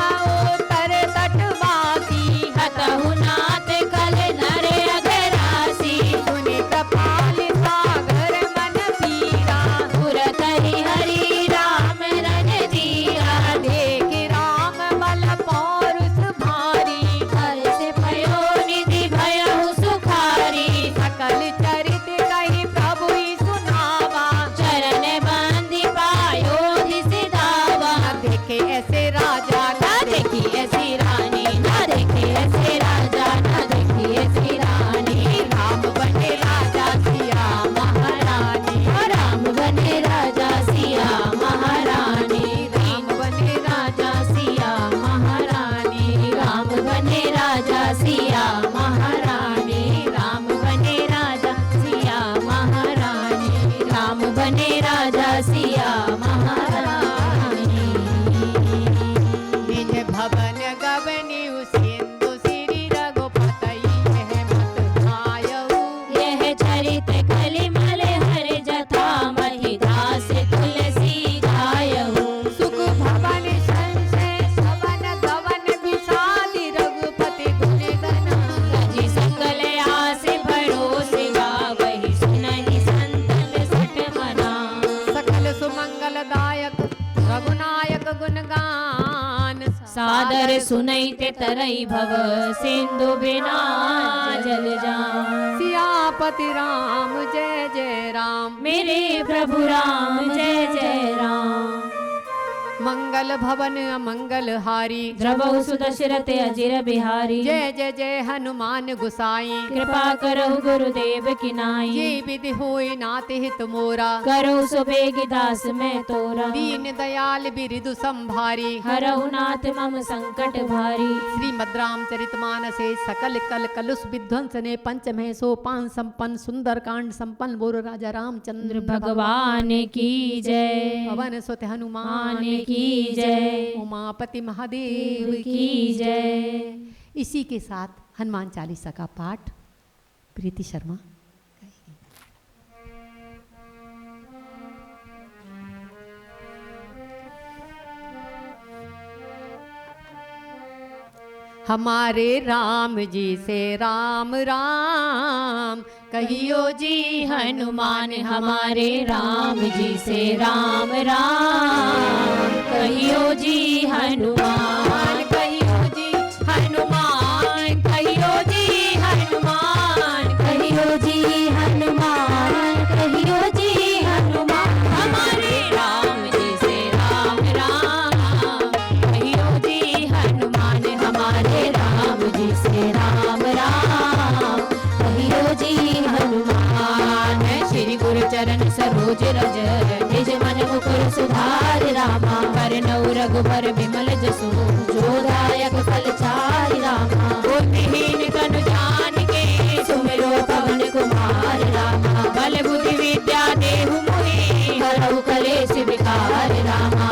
उत्तर तटवासी, हतहु नाथ कल नर अघरासी। सुनि कृपाल सागर मन पीरा, तुरत ही हरि राम रन जीरा। देख राम बल पौरुष भारी, हर से भयो निधि भयहु सुखारी। सकल चरित कहि प्रभु ही सुनावा, चरण बांधि पायो दिसि दावा। न देखे ऐसे राजा, न देखी ऐसी रानी, न देखे ऐसे राजा, न देखी ऐसी रानी। राम बने राजा सिया महारानी, राम बने राजा सिया महारानी। राम बने राजा सिया महारानी, राम बने राजा सिया महारानी। राम बने राजा सिया महारानी, राम बने राजा सिया महारानी। निज भवन गवनी सिंधु सिरि रघुपति, यह मत भायऊ। यह चरित कलिमल हर जथा, महि दास तुलसी गायऊ। सुख भवन संशय सवन गवन विषादि, रघुपति गुण गना। रजि सकल आस भरोसे, गावहि सुनहि संतन सठ मना। सकल सुमंगलदायक रघुनायक गुणगान, सादर सुनैते तरई भव सिंधु बिना जल जान। सियापति राम जय जय राम, मेरे प्रभु राम जय जय राम। मंगल भवन अमंगल हारी, द्रवहु सुदशरथ अजिर बिहारी। जय जय जय हनुमान गुसाई, कृपा करहु गुरुदेव की नाई। ये विधि होय नाथ हित मोरा, करहु सुबेग दास मैं तोरा। दीन दयाल बिरदु संभारी, हरहु नाथ मम संकट भारी। श्रीमद् रामचरितमानसे सकल कल कलुष विध्वंसने, पंचमे सोपान संपन्न सुंदरकांड संपन्न। बोलो राजा रामचंद्र भगवान की जय। पवन सुत हनुमान की जय। उमापति महादेव की जय। इसी के साथ हनुमान चालीसा का पाठ प्रीति शर्मा। हमारे राम जी से राम राम कहियो जी हनुमान, हमारे राम जी से राम राम कहियो जी हनुमान, कहियो जी हनुमान, कहियो जी हनुमान, कहियो जी हनुमान, कहियो जी हनुमान, हमारे राम जी से राम राम कहियो जी हनुमान, हमारे राम जी से राम राम कहियो जी हनुमान। श्री गुरु चरण सरोज रज निज मन मुकुर सुधार रामा, वरनौ रघुबर विमल जसु जोदायक फल चारि रामा, बुद्धिहीन तनु जान के सुमिरो पवन कुमार रामा, बल बुद्धि विद्या देहु मोहि हरहु कलेश विकार रामा,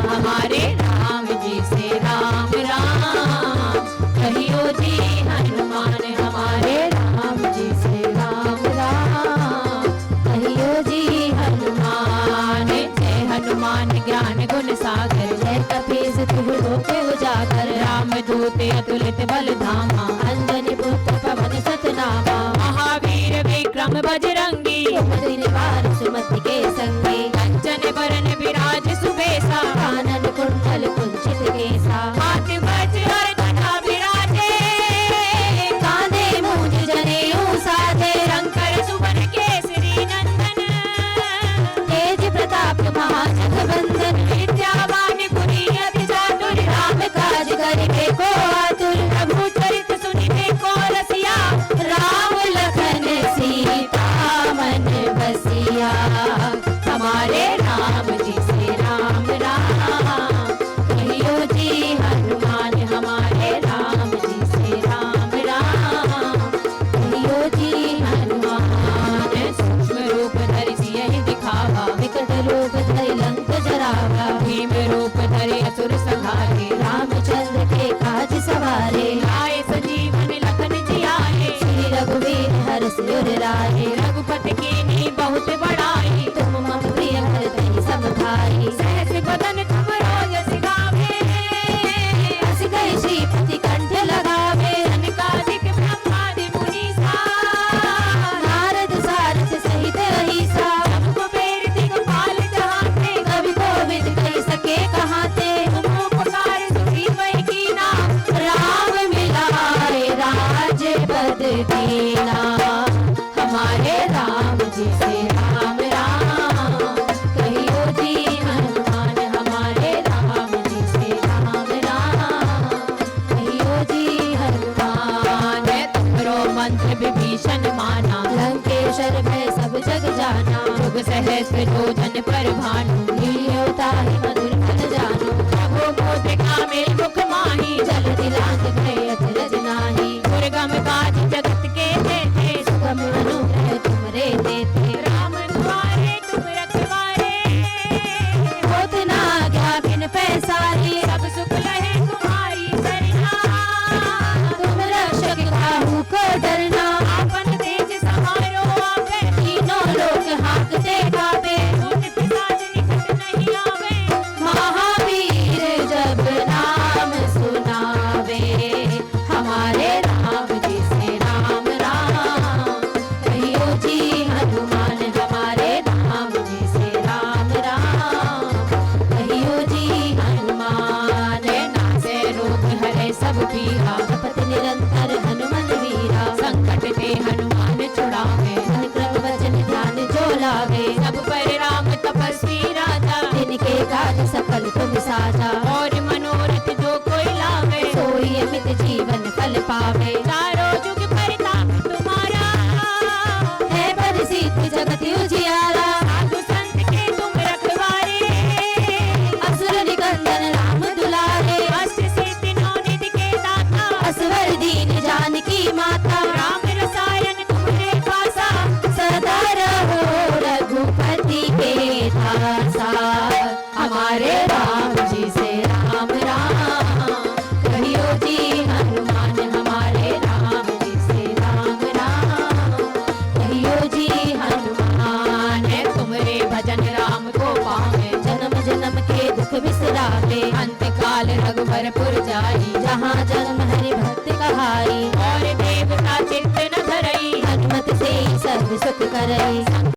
हमारे राम जी से राम राम कहियो जी हनुमान, हमारे राम जी से राम राम कहियो जी हनुमान। जय हनुमान ज्ञान गुण सागर, जय कपीस तिहु लोके उजागर, राम दूत अतुलित बल धामा, अंजनी पुत्र पवन सतनामा, महावीर विक्रम बजरंगी, सुमति निवार सुमति के संगी, कंचन बरन विराज सुबेसा, कानन कुंडल कुंचित केसा, हाथ वज्र और ध्वजा विराजे, कांधे मूंज जनेऊ साधे, शंकर सुवन केसरी नंदन, तेज प्रताप महाजगवंदन, विद्यावान गुणी अति चातुर, राम काज करिबे को आतुर, प्रभु चरित सुनिबे को रसिया, राम लखन सीता मन बसिया, हमारे राम जी से राम राम कहियो जी हनुमान, हमारे राम जी से राम राम कहियो जी हनुमान। सूक्ष्म रूप धरि सियहि दिखावा, विकट रूप धरि लंक जरावा, भीम रूप धरि असुर संहारे, रामचंद्र के काज सवारे, आए संजीवन लखन जियाए, श्री रघुवीर हर्ष उर लाए, रघुपति कीन्ही बहुत बड़ाई, तुम मम प्रिय भरतहि सब भाई, सहस बदन तुम रोज सिगावे, हंस गए श्रीपति कंठ लगावे, सनकादिक ब्रह्मादि मुनीसा, नारद सारथ सहित अहिसा, सबको बेर दिखपाल जहाते, कवि कोविद कहि सके कहाते, तुम उपकार सुखी वही कीना, राम मिलाए राजपद दीना, हमारे राम जी से राम राम कहियो जी हनुमान, हमारे राम जी से राम राम कहियो जी हनुमान। तुमरो मंत्र विभीषण माना, लंकेश्वर भय सब जग जाना, जुग सहस्त्र योजन पर भानु, लील्योताहि मधुर फल जानो, प्रभु मोदिका में मुख माही, जल दिलांग भय अचरज नाही, दुर्गम काज जगत के देते, सुगम अनुग्रह तुमरे देते, राम द्वारे तुम रखवारे, होत न आज्ञा बिन पैसारे, सब सुख लहे तुम्हारी सरना, तुम रक्षक काहू को डरना, आपन तेज समारो आपे, तीनों लोक हाँकते कापे, भूत पिशाच निकट नहीं आवे, महावीर जब नाम सुनावे, हमारे राम जी से राम राम कहियो जी हनुमान, हमारे राम जी से राम राम कहियो जी हनुमान। नासे रोग हरे सब पीरा, जपत निरंतर हनुमन वीरा, संकट ते हनुमान छुड़ावे, मन क्रम वचन ध्यान जो लावे, सब पर राम तपस्वी राजा, जिनके काज सकल तुम साजा, और मनोरथ जो कोई लावे, सोई अमित जीवन फल पावे, चारों जुग परिताप तुम्हारा, है परिसिद्ध जगत उजियारा, साधु संत के तुम रखवारे, असुर निकंदन राम दुलारे, अष्ट सिद्धि नौ निधि के दाता, असवर दीन जानकी माता, राम रसायन तुम्हारे पासा, सदा रहो रघुपति के दासा, हमारे राम जी से राम राम कहियो जी हनुमान, हमारे पंढरपुर जाई, जहाँ जन्म हरि भक्त कहाई, और देवता चित्त न धरई, हनुमत से सर्व सुख करई।